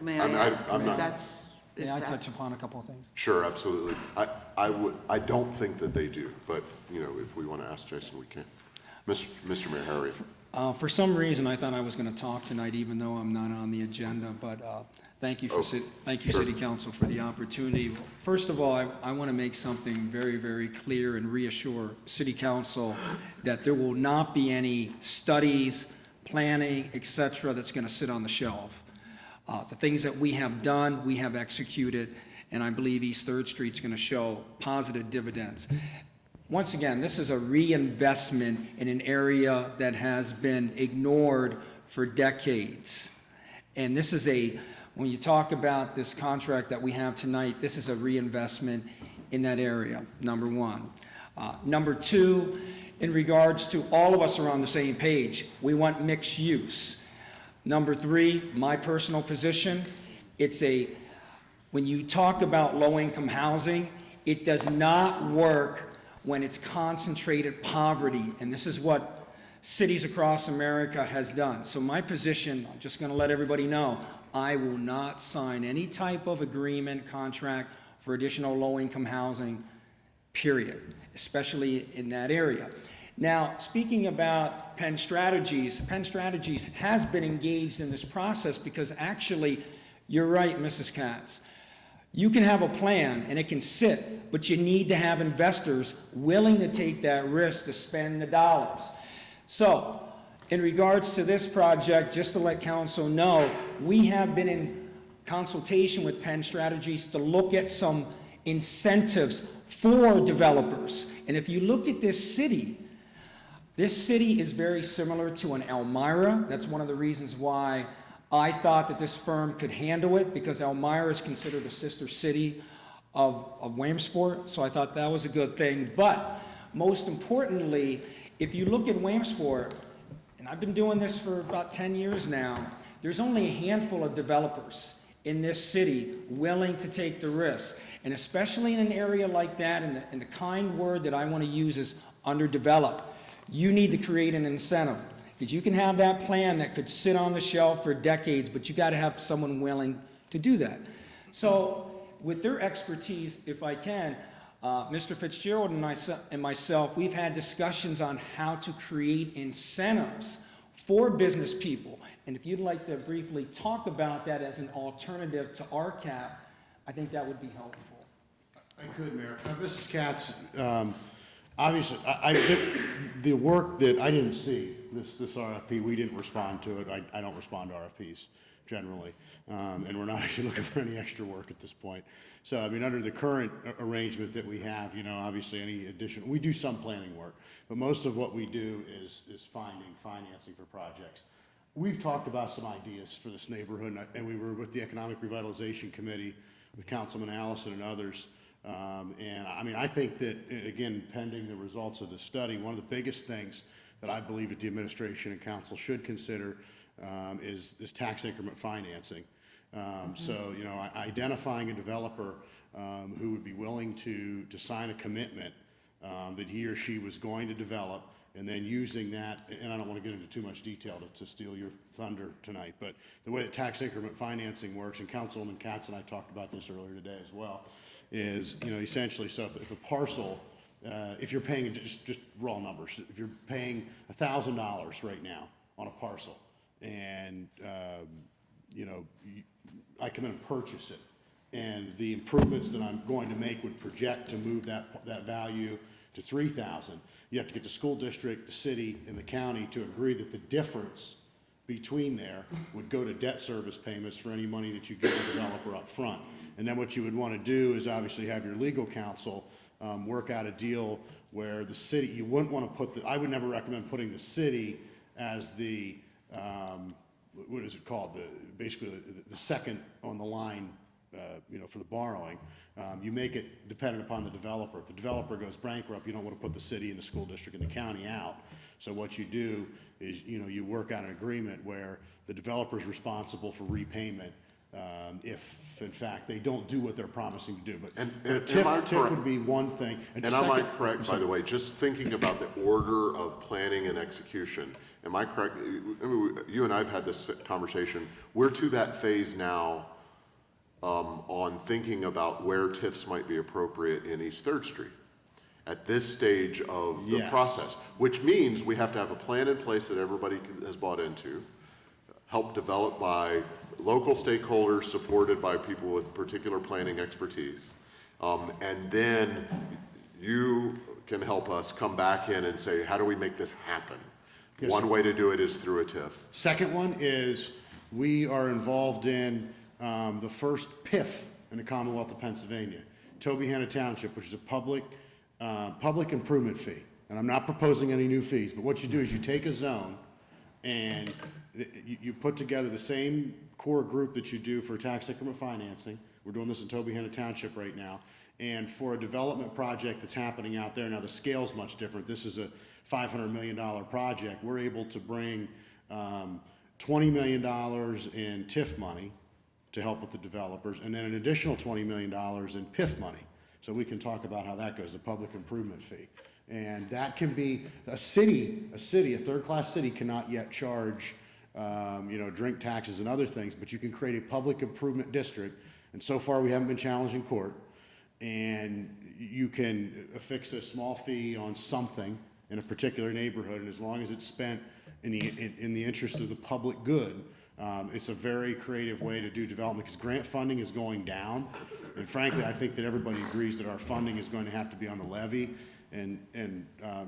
May I ask I'm if not. that's? May I touch upon a couple of things? Sure, absolutely. I don't think that they do, but, you know, if we want to ask Jason, we can. Mr. Mayor Harry. For some reason, I thought I was going to talk tonight, even though I'm not on the agenda, but thank you, thank you, sure. City Council, for the opportunity. First of all, I want to make something very, very clear and reassure City Council that there will not be any studies, planning, et cetera, that's going to sit on the shelf. The things that we have done, we have executed, and I believe East 3rd Street is going to show positive dividends. Once again, this is a reinvestment in an area that has been ignored for decades. And this is when you talk about this contract that we have tonight, this is a reinvestment in that area, number one. Number two, in regards to all of us are on the same page, we want mixed use. Number three, my personal position, when you talk about low-income housing, it does not work when it's concentrated poverty, and this is what cities across America has done. So my position, I'm just gonna let everybody know, I will not sign any type of agreement, contract for additional low-income housing, period, especially in that area. Now, speaking about Penn Strategies has been engaged in this process because actually, you're right, Mrs. Katz. You can have a plan and it can sit, but you need to have investors willing to take that risk to spend the dollars. So, in regards to this project, just to let council know, we have been in consultation with Penn Strategies to look at some incentives for developers. And if you look at this city is very similar to an Elmira. That's one of the reasons why I thought that this firm could handle it, because Elmira is considered a sister city of Williamsport, so I thought that was a good thing. But most importantly, if you look at Williamsport, and I've been doing this for about 10 years now, there's only a handful of developers in this city willing to take the risk. And especially in an area like that, and the kind word that I want to use is underdeveloped, you need to create an incentive. Because you can have that plan that could sit on the shelf for decades, but you got to have someone willing to do that. So with their expertise, if I can, Mr. Fitzgerald and myself, we've had discussions on how to create incentives for business people. And if you'd like to briefly talk about that as an alternative to RCAP, I think that would be helpful. I could, Mayor. Mrs. Katz, obviously, the work that I didn't see, this RFP, we didn't respond to it. I don't respond to RFPs generally, and we're not actually looking for any extra work at this point. So, I mean, under the current arrangement that we have, you know, obviously any additional, we do some planning work, but most of what we do is finding financing for projects. We've talked about some ideas for this neighborhood, and we were with the Economic Revitalization Committee with Councilman Allison and others. And I mean, I think that, again, pending the results of the study, one of the biggest things that I believe that the administration and council should consider is tax increment financing. So, you know, identifying a developer who would be willing to sign a commitment that he or she was going to develop, and then using that, and I don't want to get into too much detail to steal your thunder tonight, but the way that tax increment financing works, and Councilwoman Katz and I talked about this earlier today as well, is, you know, essentially, so if a parcel, if you're paying, just raw numbers, if you're paying $1,000 right now on a parcel, and, you know, I come in and purchase it, and the improvements that I'm going to make would project to move that value to $3,000. You have to get the school district, the city, and the county to agree that the difference between there would go to debt service payments for any money that you give the developer up front. And then what you would want to do is obviously have your legal counsel work out a deal where the city, you wouldn't want to put I would never recommend putting the city as the, what is it called? Basically the second on the line, you know, for the borrowing. You make it dependent upon the developer. If the developer goes bankrupt, you don't want to put the city and the school district and the county out. So what you do is, you know, you work out an agreement where the developer is responsible for repayment if, in fact, they don't do what they're promising to do. But TIF would be one thing. And am I correct, by the way, just thinking about the order of planning and execution, am I correct? I mean, you and I have had this conversation. We're to that phase now on thinking about where TIFs might be appropriate in East 3rd Street at this stage of the process, which means we have to have a plan in place that everybody has bought into, helped developed by local stakeholders, supported by people with particular planning expertise. And then you can help us come back in and say, how do we make this happen? Yes, one way to do it is through a TIF. Second one is we are involved in the first PIF in the Commonwealth of Pennsylvania, Tobyhanna Township, which is a public improvement fee. And I'm not proposing any new fees, but what you do is you take a zone and you put together the same core group that you do for tax increment financing. We're doing this in Tobyhanna Township right now. And for a development project that's happening out there, now the scale's much different. This is a $500 million project. We're able to bring $20 million in TIF money to help with the developers, and then an additional $20 million in PIF money. So we can talk about how that goes, the public improvement fee. And that can be, a third-class city cannot yet charge, you know, drink taxes and other things, but you can create a public improvement district, and so far we haven't been challenged in court, and you can affix a small fee on something in a particular neighborhood, and as long as it's spent in the interest of the public good, it's a very creative way to do development, because grant funding is going down, and frankly, I think that everybody agrees that our funding is going to have to be on the levy. And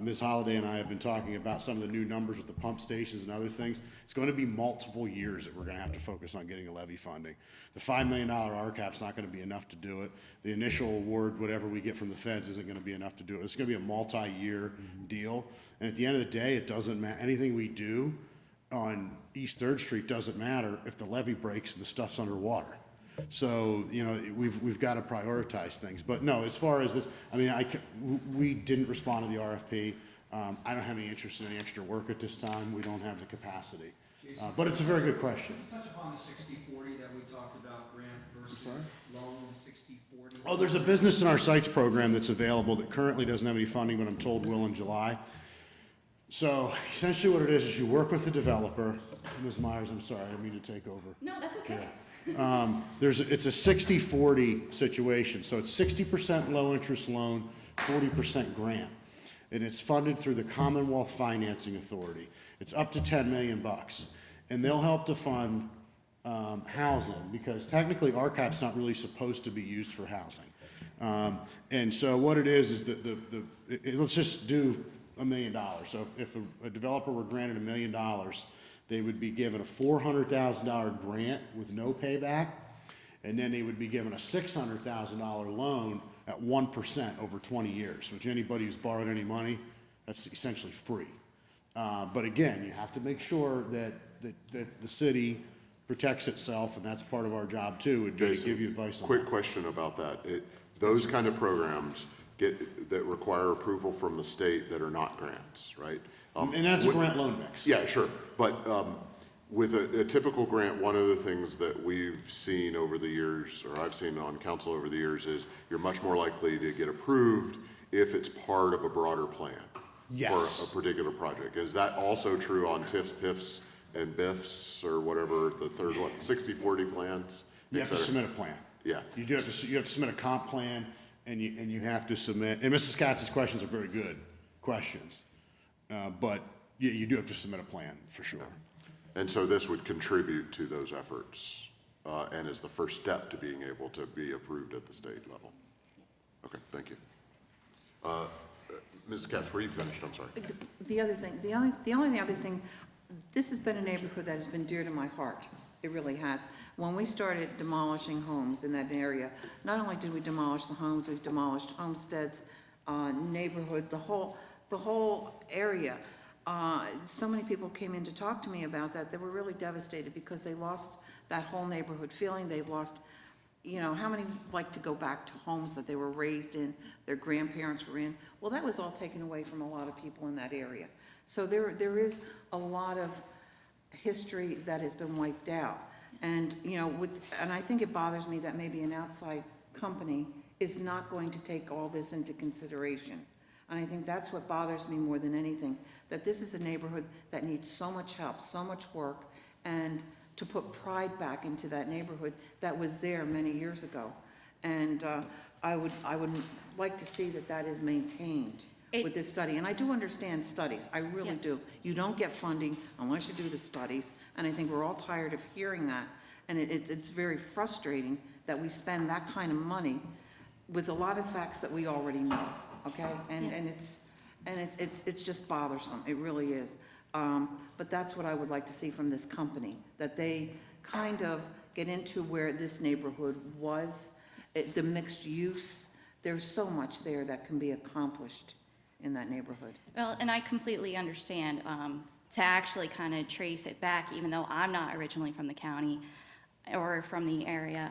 Ms. Holliday and I have been talking about some of the new numbers with the pump stations and other things. It's going to be multiple years that we're going to have to focus on getting a levy funding. The $5 million RCAP's not going to be enough to do it. The initial award, whatever we get from the feds, isn't going to be enough to do it. It's going to be a multi-year deal. And at the end of the day, it doesn't matter. Anything we do on East 3rd Street doesn't matter if the levee breaks and the stuff's underwater. So, you know, we've got to prioritize things. But no, as far as this, I mean, we didn't respond to the RFP. I don't have any interest in any extra work at this time. We don't have the capacity. But it's a very good question. Touch upon the 60/40 that we talked about, grant versus loan 60/40. Oh, there's a business in our sites program that's available that currently doesn't have any funding, but I'm told will in July. So essentially what it is you work with the developer. Ms. Myers, I'm sorry, I didn't mean to take over. No, that's okay. Yeah. It's a 60/40 situation, so it's 60% low-interest loan, 40% grant, and it's funded through the Commonwealth Financing Authority. It's up to $10 million, and they'll help to fund housing, because technically RCAP's not really supposed to be used for housing. And so what it is that let's just do $1 million. So if a developer were granted $1 million, they would be given a $400,000 grant with no payback, and then they would be given a $600,000 loan at 1% over 20 years, which anybody who's borrowed any money, that's essentially free. But again, you have to make sure that the city protects itself, and that's part of our job too, would be to give you advice on that. Quick question about that. Those kind of programs that require approval from the state that are not grants, right? And that's a grant loan mix. Yeah, sure. But With a typical grant, one of the things that we've seen over the years, or I've seen on council over the years, is you're much more likely to get approved if it's part of a broader plan Yes. for a particular project. Is that also true on TIFs, PIFs, and BIFs, or whatever, the third one, 60/40 plans? You have to submit a plan. Yeah. You have to submit a comp plan, and you have to submit, and Mrs. Katz's questions are very good questions. But you do have to submit a plan, for sure. And so this would contribute to those efforts, and is the first step to being able to be approved at the state level. Okay, thank you. Mrs. Katz, were you finished? I'm sorry. The other thing, the only other thing, this has been a neighborhood that has been dear to my heart. It really has. When we started demolishing homes in that area, not only did we demolish the homes, we've demolished homesteads, neighborhood, the whole area. So many people came in to talk to me about that. They were really devastated because they lost that whole neighborhood feeling. They've lost, how many like to go back to homes that they were raised in, their grandparents were in? Well, that was all taken away from a lot of people in that area. So there is a lot of history that has been wiped out. And, and I think it bothers me that maybe an outside company is not going to take all this into consideration. And I think that's what bothers me more than anything, that this is a neighborhood that needs so much help, so much work, and to put pride back into that neighborhood that was there many years ago. And I would like to see that is maintained with this study. And I do understand studies, I really do. You don't get funding unless you do the studies, and I think we're all tired of hearing that. And it's very frustrating that we spend that kind of money with a lot of facts that we already know. Okay, and it's just bothersome. It really is. But that's what I would like to see from this company, that they kind of get into where this neighborhood was, the mixed use. There's so much there that can be accomplished in that neighborhood. Well, and I completely understand, to actually kind of trace it back, even though I'm not originally from the county or from the area.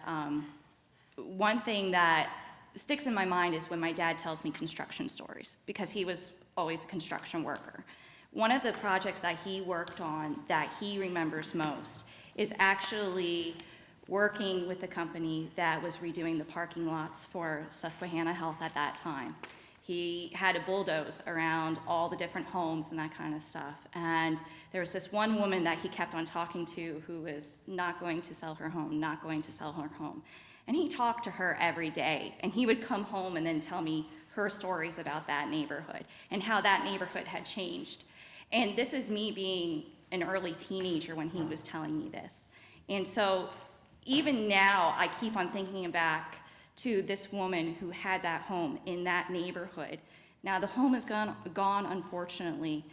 One thing that sticks in my mind is when my dad tells me construction stories, because he was always a construction worker. One of the projects that he worked on that he remembers most is actually working with the company that was redoing the parking lots for Susquehanna Health at that time. He had to bulldoze around all the different homes and that kind of stuff. And there was this one woman that he kept on talking to who was not going to sell her home, not going to sell her home. And he talked to her every day, and he would come home and then tell me her stories about that neighborhood and how that neighborhood had changed. And this is me being an early teenager when he was telling me this. And so even now, I keep on thinking back to this woman who had that home in that neighborhood. Now, the home is gone unfortunately,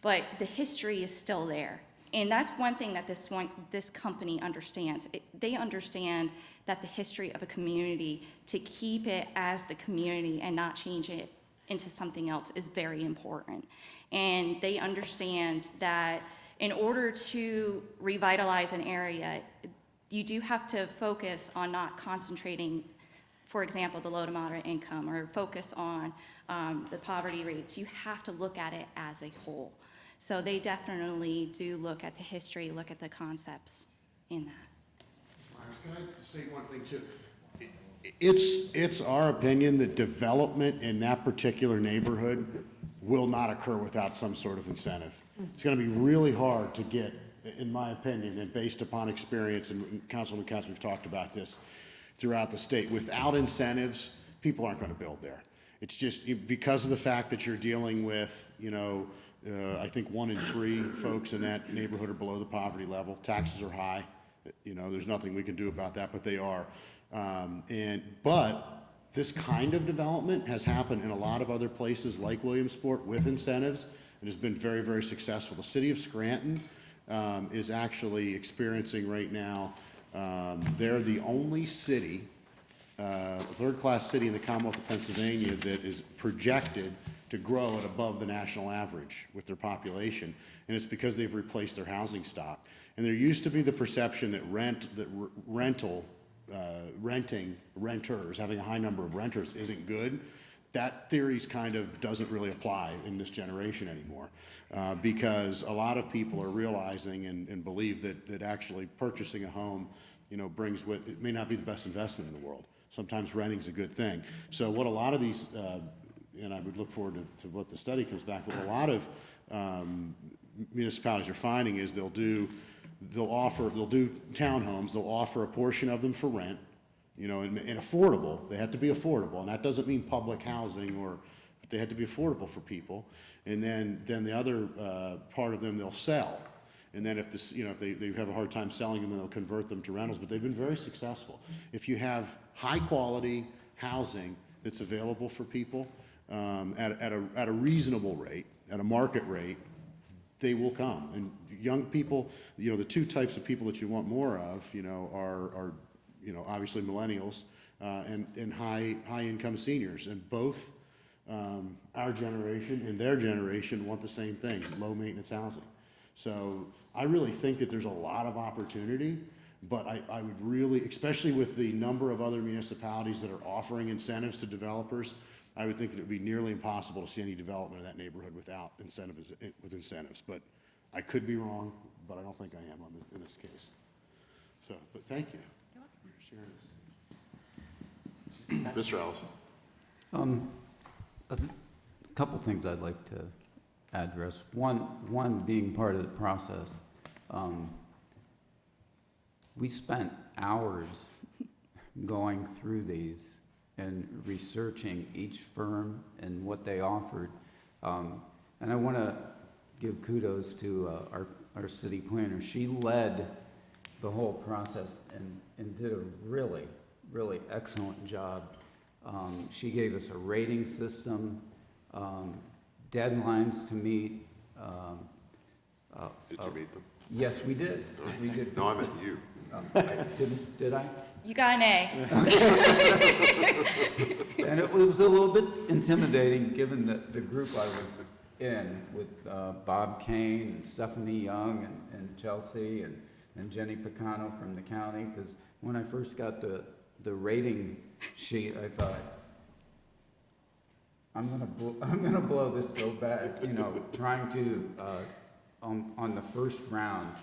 but the history is still there. And that's one thing that this company understands. They understand that the history of a community, to keep it as the community and not change it into something else, is very important. And they understand that in order to revitalize an area, you do have to focus on not concentrating, for example, the low to moderate income, or focus on the poverty rates. You have to look at it as a whole. So they definitely do look at the history, look at the concepts in that. Can I say one thing too? It's our opinion that development in that particular neighborhood will not occur without some sort of incentive. It's going to be really hard to get, in my opinion, and based upon experience, and Councilman Katz, we've talked about this throughout the state. Without incentives, people aren't going to build there. It's just because of the fact that you're dealing with, I think 1 in 3 folks in that neighborhood are below the poverty level. Taxes are high. There's nothing we can do about that, but they are. But this kind of development has happened in a lot of other places like Williamsport with incentives, and has been very, very successful. The city of Scranton is actually experiencing right now, they're the only city, third-class city in the Commonwealth of Pennsylvania that is projected to grow at above the national average with their population, and it's because they've replaced their housing stock. And there used to be the perception that renters, having a high number of renters isn't good. that theory's kind of doesn't really apply in this generation anymore, because a lot of people are realizing and believe that actually purchasing a home, you know, brings with, it may not be the best investment in the world. Sometimes renting's a good thing. So what a lot of these, and I would look forward to what the study comes back with, a lot of municipalities are finding is they'll do townhomes, they'll offer a portion of them for rent, you know, and affordable. They have to be affordable, and that doesn't mean public housing, or they have to be affordable for people. And then the other part of them they'll sell. And then if this, you know, if they have a hard time selling them, then they'll convert them to rentals. But they've been very successful. If you have high quality housing that's available for people at a reasonable rate, at a market rate, they will come. And young people, you know, the two types of people that you want more of, you know, are you know, obviously millennials and high income seniors. And both our generation and their generation want the same thing, low maintenance housing. So I really think that there's a lot of opportunity, but I would really, especially with the number of other municipalities that are offering incentives to developers, I would think that it would be nearly impossible to see any development in that neighborhood without incentives. But I could be wrong, but I don't think I am in this case. So, but thank you for sharing this. Mr. Allison. A couple things I'd like to address. One being part of the process. We spent hours going through these and researching each firm and what they offered. And I want to give kudos to our city planner. She led the whole process and did a really, really excellent job. She gave us a rating system, deadlines to meet. Did you meet them? Yes, we did. We did. No, I meant you. Did I? You got an A. And it was a little bit intimidating, given the group I was in with Bob Kane and Stephanie Young and Chelsea and Jenny Picano from the county, because when I first got the rating sheet, I thought, I'm gonna blow this so bad, you know, trying to on the first round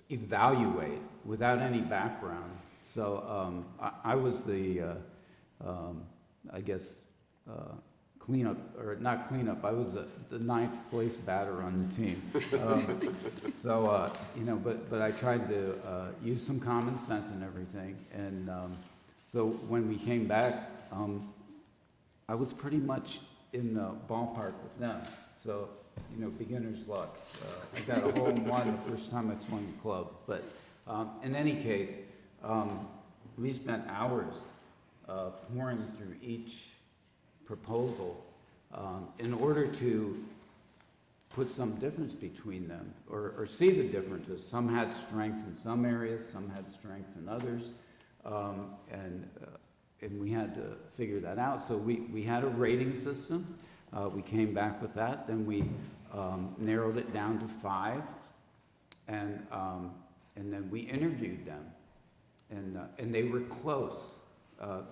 evaluate without any background. So I was the I guess cleanup, or not cleanup, I was the ninth place batter on the team. So you know, but I tried to use some common sense and everything. And so when we came back, I was pretty much in the ballpark with them. So, you know, beginner's luck. I got a hole in one the first time I swung the club. But in any case, we spent hours pouring through each proposal in order to put some difference between them, or see the differences. Some had strength in some areas, some had strength in others, and we had to figure that out. So we had a rating system. We came back with that. Then we narrowed it down to 5, and then we interviewed them, and they were close.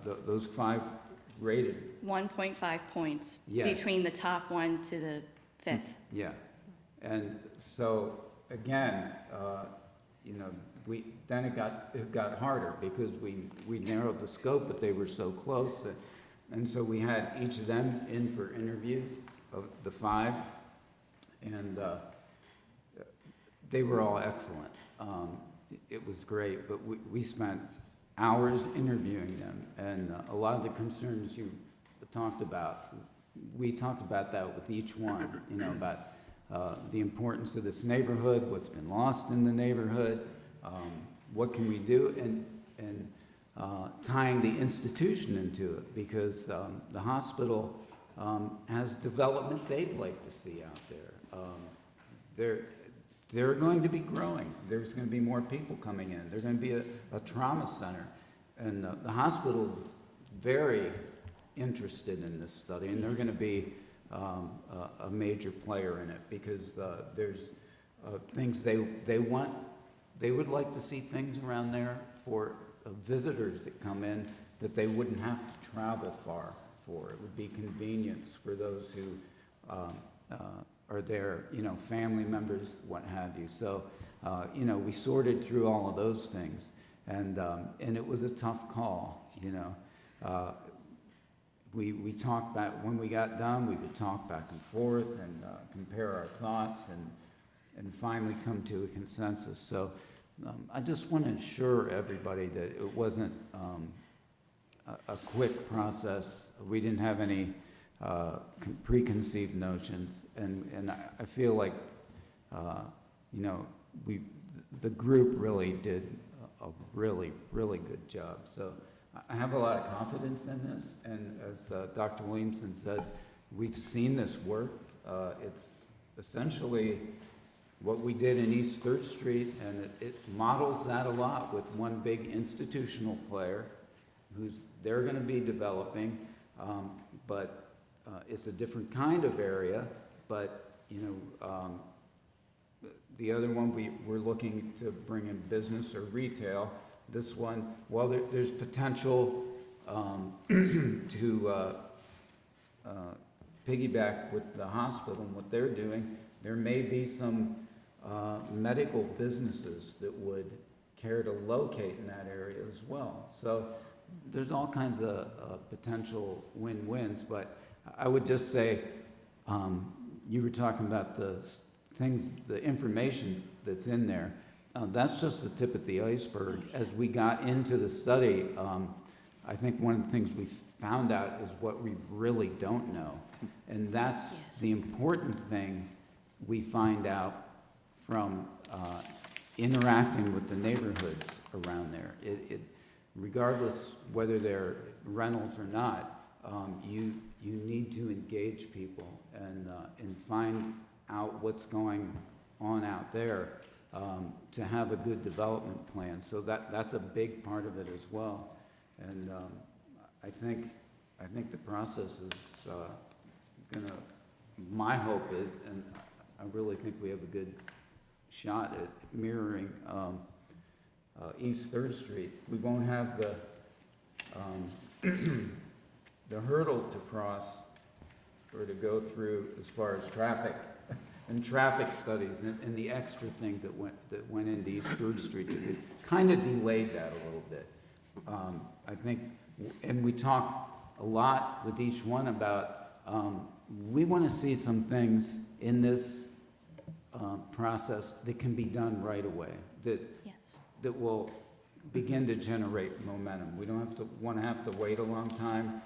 Those 5 rated 1.5 points Yes. between the top one to the 5th. Yeah, and so again, you know, then it got harder because we narrowed the scope, but they were so close, and so we had each of them in for interviews of the 5, and they were all excellent. It was great, but we spent hours interviewing them, and a lot of the concerns you talked about, we talked about that with each one, you know, about the importance of this neighborhood, what's been lost in the neighborhood, what can we do, and tying the institution into it, because the hospital has development they'd like to see out there. They're going to be growing. There's going to be more people coming in. There's going to be a trauma center. And the hospital is very interested in this study, and they're going to be a major player in it, because there's things they want. They would like to see things around there for a visitors that come in, that they wouldn't have to travel far for. It would be convenience for those who are there, you know, family members, what have you. So, you know, we sorted through all of those things, and it was a tough call, you know. We talked back, when we got done, we would talk back and forth and compare our thoughts and finally come to a consensus. So I just want to assure everybody that it wasn't a quick process. We didn't have any preconceived notions, and I feel like, you know, the group really did a really, really good job. So I have a lot of confidence in this, and as Dr. Williamson said, we've seen this work. It's essentially what we did in East 3rd Street, and it models that a lot with one big institutional player they're going to be developing, but it's a different kind of area. But, you know, the other one, we're looking to bring in business or retail. This one, well, there's potential to piggyback with the hospital and what they're doing. There may be some medical businesses that would care to locate in that area as well. So there's all kinds of potential win-wins, but I would just say, you were talking about the things, the information that's in there. That's just the tip of the iceberg. As we got into the study, I think one of the things we found out is what we really don't know. And that's the important thing we find out from interacting with the neighborhoods around there. Regardless whether they're rentals or not, you need to engage people and find out what's going on out there to have a good development plan. So that's a big part of it as well. And I think the process is gonna, my hope is, and I really think we have a good shot at mirroring East 3rd Street. We won't have the hurdle to cross or to go through as far as traffic and traffic studies and the extra things that went into East 3rd Street. It kind of delayed that a little bit. I think, and we talked a lot with each one about, we want to see some things in this process that can be done right away, that will begin to generate momentum. We don't have to wait a long time.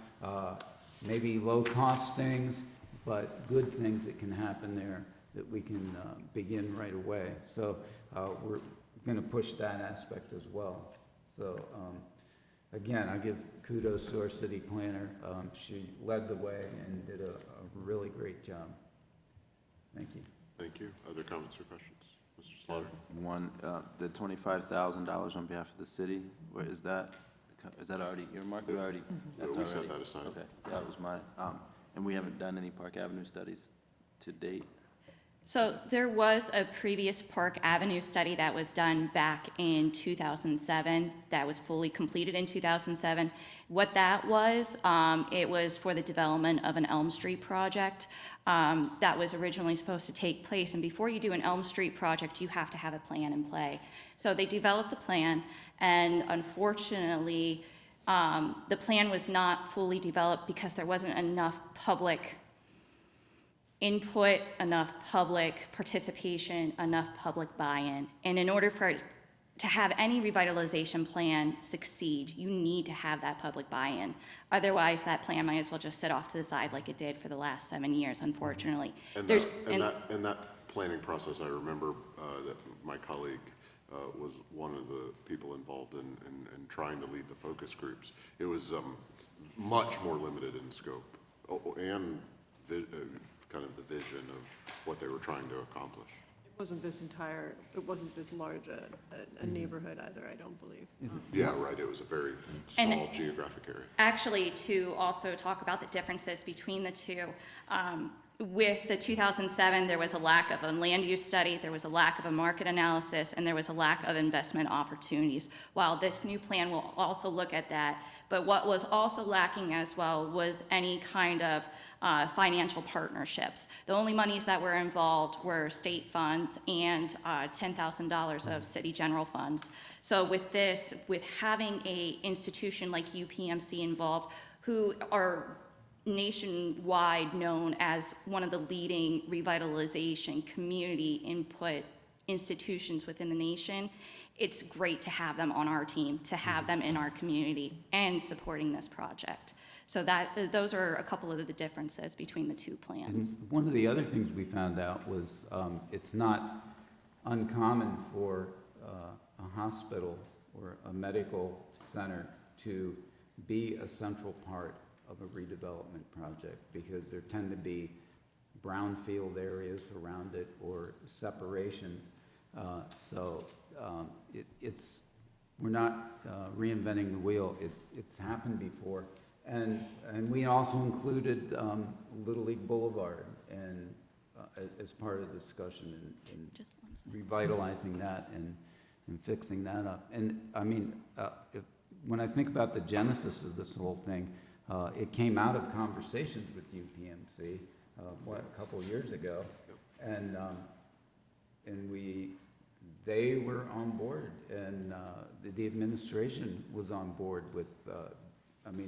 Maybe low-cost things, but good things that can happen there that we can begin right away. So we're going to push that aspect as well. So again, I give kudos to our city planner. She led the way and did a really great job. Thank you. Thank you. Other comments or questions? Mr. Slaughter? One, the $25,000 on behalf of the city, where is that? Is that already earmarked? We already, that's We set already- that aside. Okay, that was my, and we haven't done any Park Avenue studies to date. So there was a previous Park Avenue study that was done back in 2007, that was fully completed in 2007. What that was, it was for the development of an Elm Street project that was originally supposed to take place. And before you do an Elm Street project, you have to have a plan in play. So they developed the plan, and unfortunately, the plan was not fully developed because there wasn't enough public input, enough public participation, enough public buy-in. And in order for it to have any revitalization plan succeed, you need to have that public buy-in. Otherwise, that plan might as well just sit off to the side like it did for the last 7 years, unfortunately. And that planning process, I remember that my colleague was one of the people involved in trying to lead the focus groups. It was much more limited in scope and kind of the vision of what they were trying to accomplish. It wasn't this large a neighborhood either, I don't believe. Yeah, right. It was a very small geographic area. Actually, to also talk about the differences between the two, with the 2007, there was a lack of a land use study, there was a lack of a market analysis, and there was a lack of investment opportunities. While this new plan will also look at that, but what was also lacking as well was any kind of financial partnerships. The only monies that were involved were state funds and $10,000 of city general funds. So with this, with having a institution like UPMC involved, who are nationwide known as one of the leading revitalization community input institutions within the nation, it's great to have them on our team, to have them in our community and supporting this project. So those are a couple of the differences between the two plans. And one of the other things we found out was it's not uncommon for a hospital or a medical center to be a central part of a redevelopment project, because there tend to be brownfield areas around it or separations. We're not reinventing the wheel. It's happened before. And we also included Little League Boulevard and as part of the discussion in revitalizing that and fixing that up. And I mean, when I think about the genesis of this whole thing, it came out of conversations with UPMC, a couple of years ago, and they were on board, and the administration was on board with.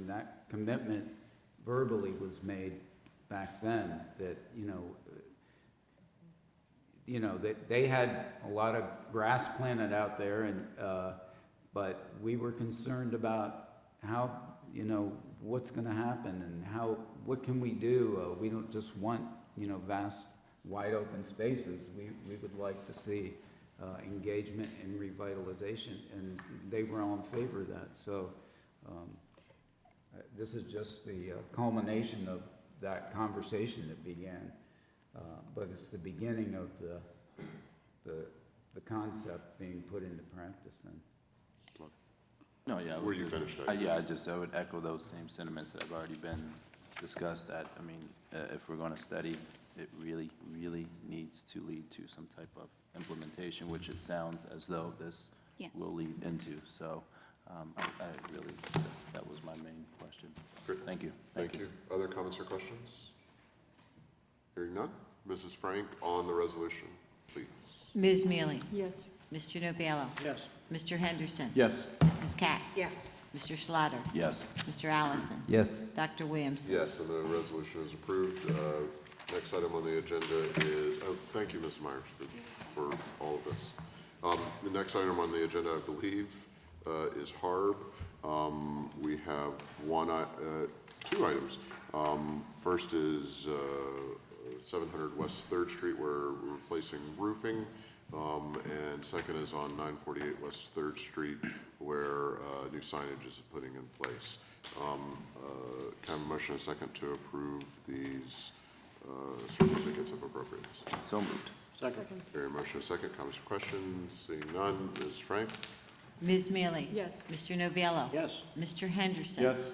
That commitment verbally was made back then that that they had a lot of grass planted out there, and but we were concerned about how what's going to happen and what can we do. We don't just want vast wide open spaces. We would like to see engagement and revitalization, and they were all in favor of that. So this is just the culmination of that conversation that began, but it's the beginning of the concept being put into practice then. No, yeah. Were you finished? I would echo those same sentiments that have already been discussed, that, if we're going to study, it really, really needs to lead to some type of implementation, which it sounds as though this will lead into. So I really, that was my main question. Great. Thank you. Thank you. Other comments or questions? Hearing none. Mrs. Frank on the resolution, please. Ms. Mealy? Yes. Mr. Novello? Yes. Mr. Henderson? Yes. Mrs. Katz? Yes. Mr. Schlatter? Yes. Mr. Allison? Yes. Dr. Williams? Yes, and the resolution is approved. Next item on the agenda is, thank you, Ms. Myers, for all of this. The next item on the agenda, I believe, is HARB. We have two items. First is 700 West 3rd Street, where we're replacing roofing. And second is on 948 West 3rd Street, where new signage is putting in place. Can I have a motion and a second to approve these certificates of appropriateness? So moved. Second. Hearing a motion and a second. Comments or questions? Seeing none. Ms. Frank? Ms. Mealy? Yes. Mr. Novello? Yes. Mr. Henderson? Yes.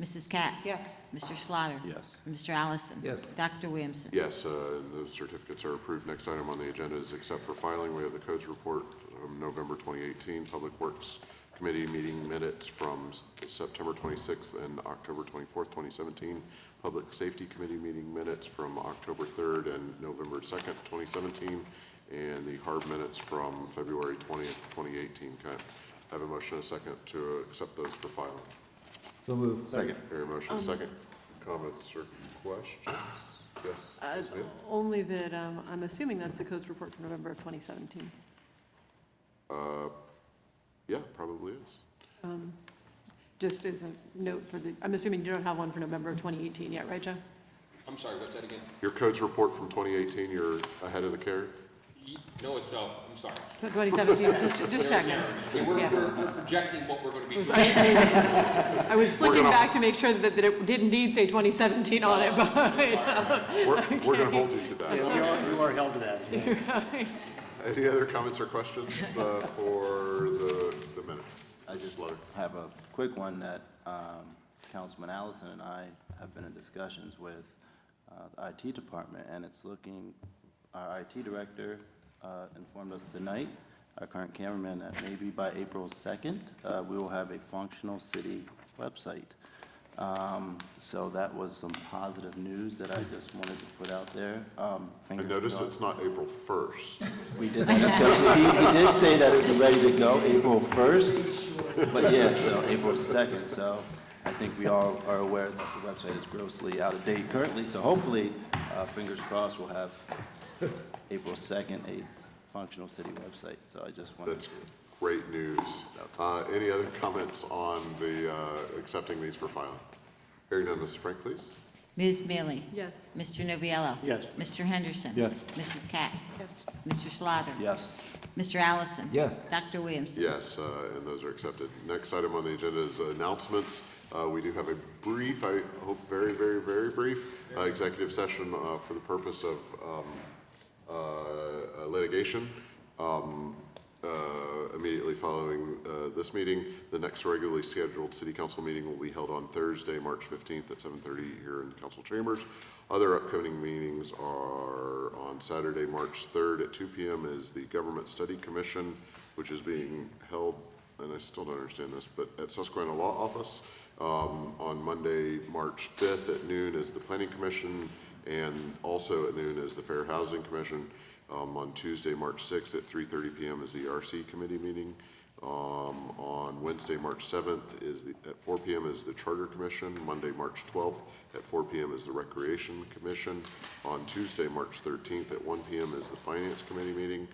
Mrs. Katz? Yes. Mr. Schlatter? Yes. Mr. Allison? Yes. Dr. Williamson? Yes, and those certificates are approved. Next item on the agenda is accept for filing. We have the codes report from November 2018, Public Works Committee meeting minutes from September 26th and October 24th, 2017, Public Safety Committee meeting minutes from October 3rd and November 2nd, 2017, and the HARB minutes from February 20th, 2018. Can I have a motion and a second to accept those for filing? So moved. Second. Hear a motion and a second. Comments or questions? Yes. Ms. Neal? Only that I'm assuming that's the codes report from November of 2017. Yeah, probably is. Just as a note for I'm assuming you don't have one for November of 2018 yet, right, Joe? I'm sorry, what's that again? Your codes report from 2018, you're ahead of the curve? No, it's, I'm sorry. So 2017, just checking. Yeah, we're projecting what we're going to be doing. I was flicking back to make sure that it did indeed say 2017 on it, but. We're going to hold you to that. You are held to that. Any other comments or questions for the minutes? I just have a quick one that Councilman Allison and I have been in discussions with the IT department, and it's looking, our IT director informed us tonight, our current cameraman, that maybe by April 2nd, we will have a functional city website. So that was some positive news that I just wanted to put out there. I noticed it's not April 1st. We did that. So he did say that it would be ready to go April 1st, but yeah, so April 2nd. So I think we all are aware that the website is grossly out of date currently. So hopefully, fingers crossed, we'll have April 2nd a functional city website. So I just wanted That's to. great news. Any other comments on the accepting these for filing? Hearing none, Mrs. Frank, please. Ms. Mealy? Yes. Mr. Nubiallo? Yes. Mr. Henderson? Yes. Mrs. Katz? Yes. Mr. Slaughter? Yes. Mr. Allison? Yes. Dr. Williamson? Yes, and those are accepted. Next item on the agenda is announcements. We do have a brief, I hope very, very, very brief, executive session for the purpose of litigation. Immediately following this meeting, the next regularly scheduled city council meeting will be held on Thursday, March 15th at 7:30 here in council chambers. Other upcoming meetings are on Saturday, March 3rd at 2 p.m. is the Government Study Commission, which is being held, and I still don't understand this, but at Susquehanna Law Office. On Monday, March 5th at noon is the Planning Commission, and also at noon is the Fair Housing Commission. On Tuesday, March 6th at 3:30 p.m. is the RC committee meeting. On Wednesday, March 7th at 4 p.m. is the Charter Commission. Monday, March 12th at 4 p.m. is the Recreation Commission. On Tuesday, March 13th at 1 p.m. is the Finance Committee meeting.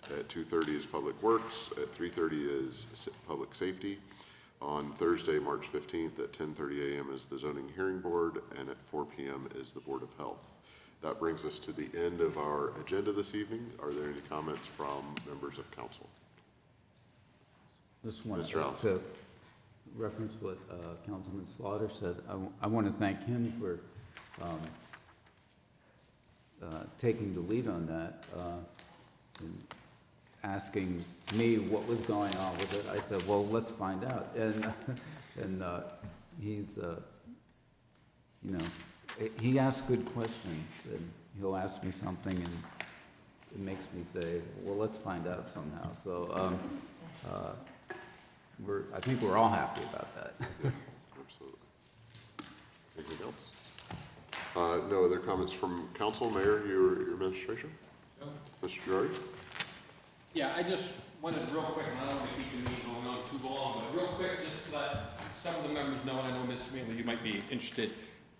At 2:30 is Public Works. At 3:30 is Public Safety. On Thursday, March 15th at 10:30 a.m. is the Zoning Hearing Board, and at 4 p.m. is the Board of Health. That brings us to the end of our agenda this evening. Are there any comments from members of council? Just want Mr. Allison. to reference what Councilman Slaughter said. I want to thank him for taking the lead on that, and asking me what was going on with it. I said, well, let's find out. And he's, you know, he asks good questions, and he'll ask me something, and it makes me say, well, let's find out somehow. So I think we're all happy about that. Yeah, absolutely. Anything else? No other comments from council, mayor, your administration? No. Mr. Girardi? Yeah, I just wanted real quick, and I don't want to keep the meeting going on too long, but real quick, just to let some of the members know, and I know Ms. Mealy, you might be interested.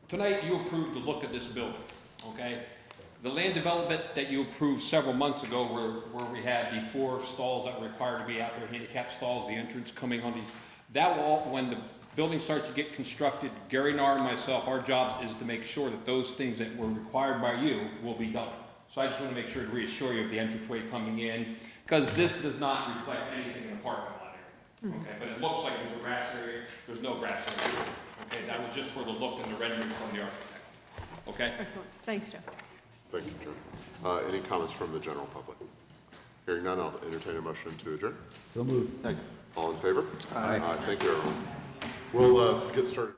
Tonight, you approved the look of this building, okay? The land development that you approved several months ago where we had the 4 stalls that were required to be out there, handicap stalls, the entrance coming on these, that will all, when the building starts to get constructed, Gary Narr and myself, our job is to make sure that those things that were required by you will be done. So I just want to make sure to reassure you of the entranceway coming in, because this does not reflect anything in the parking lot area, okay? But it looks like there's a grass area, there's no grass area. Okay, that was just for the look and the rendering from the architect. Okay? Excellent. Thanks, Joe. Thank you, Joe. Any comments from the general public? Hearing none, I'll entertain a motion to adjourn. So moved. All in favor? Aye. Thank you, everyone. We'll get started.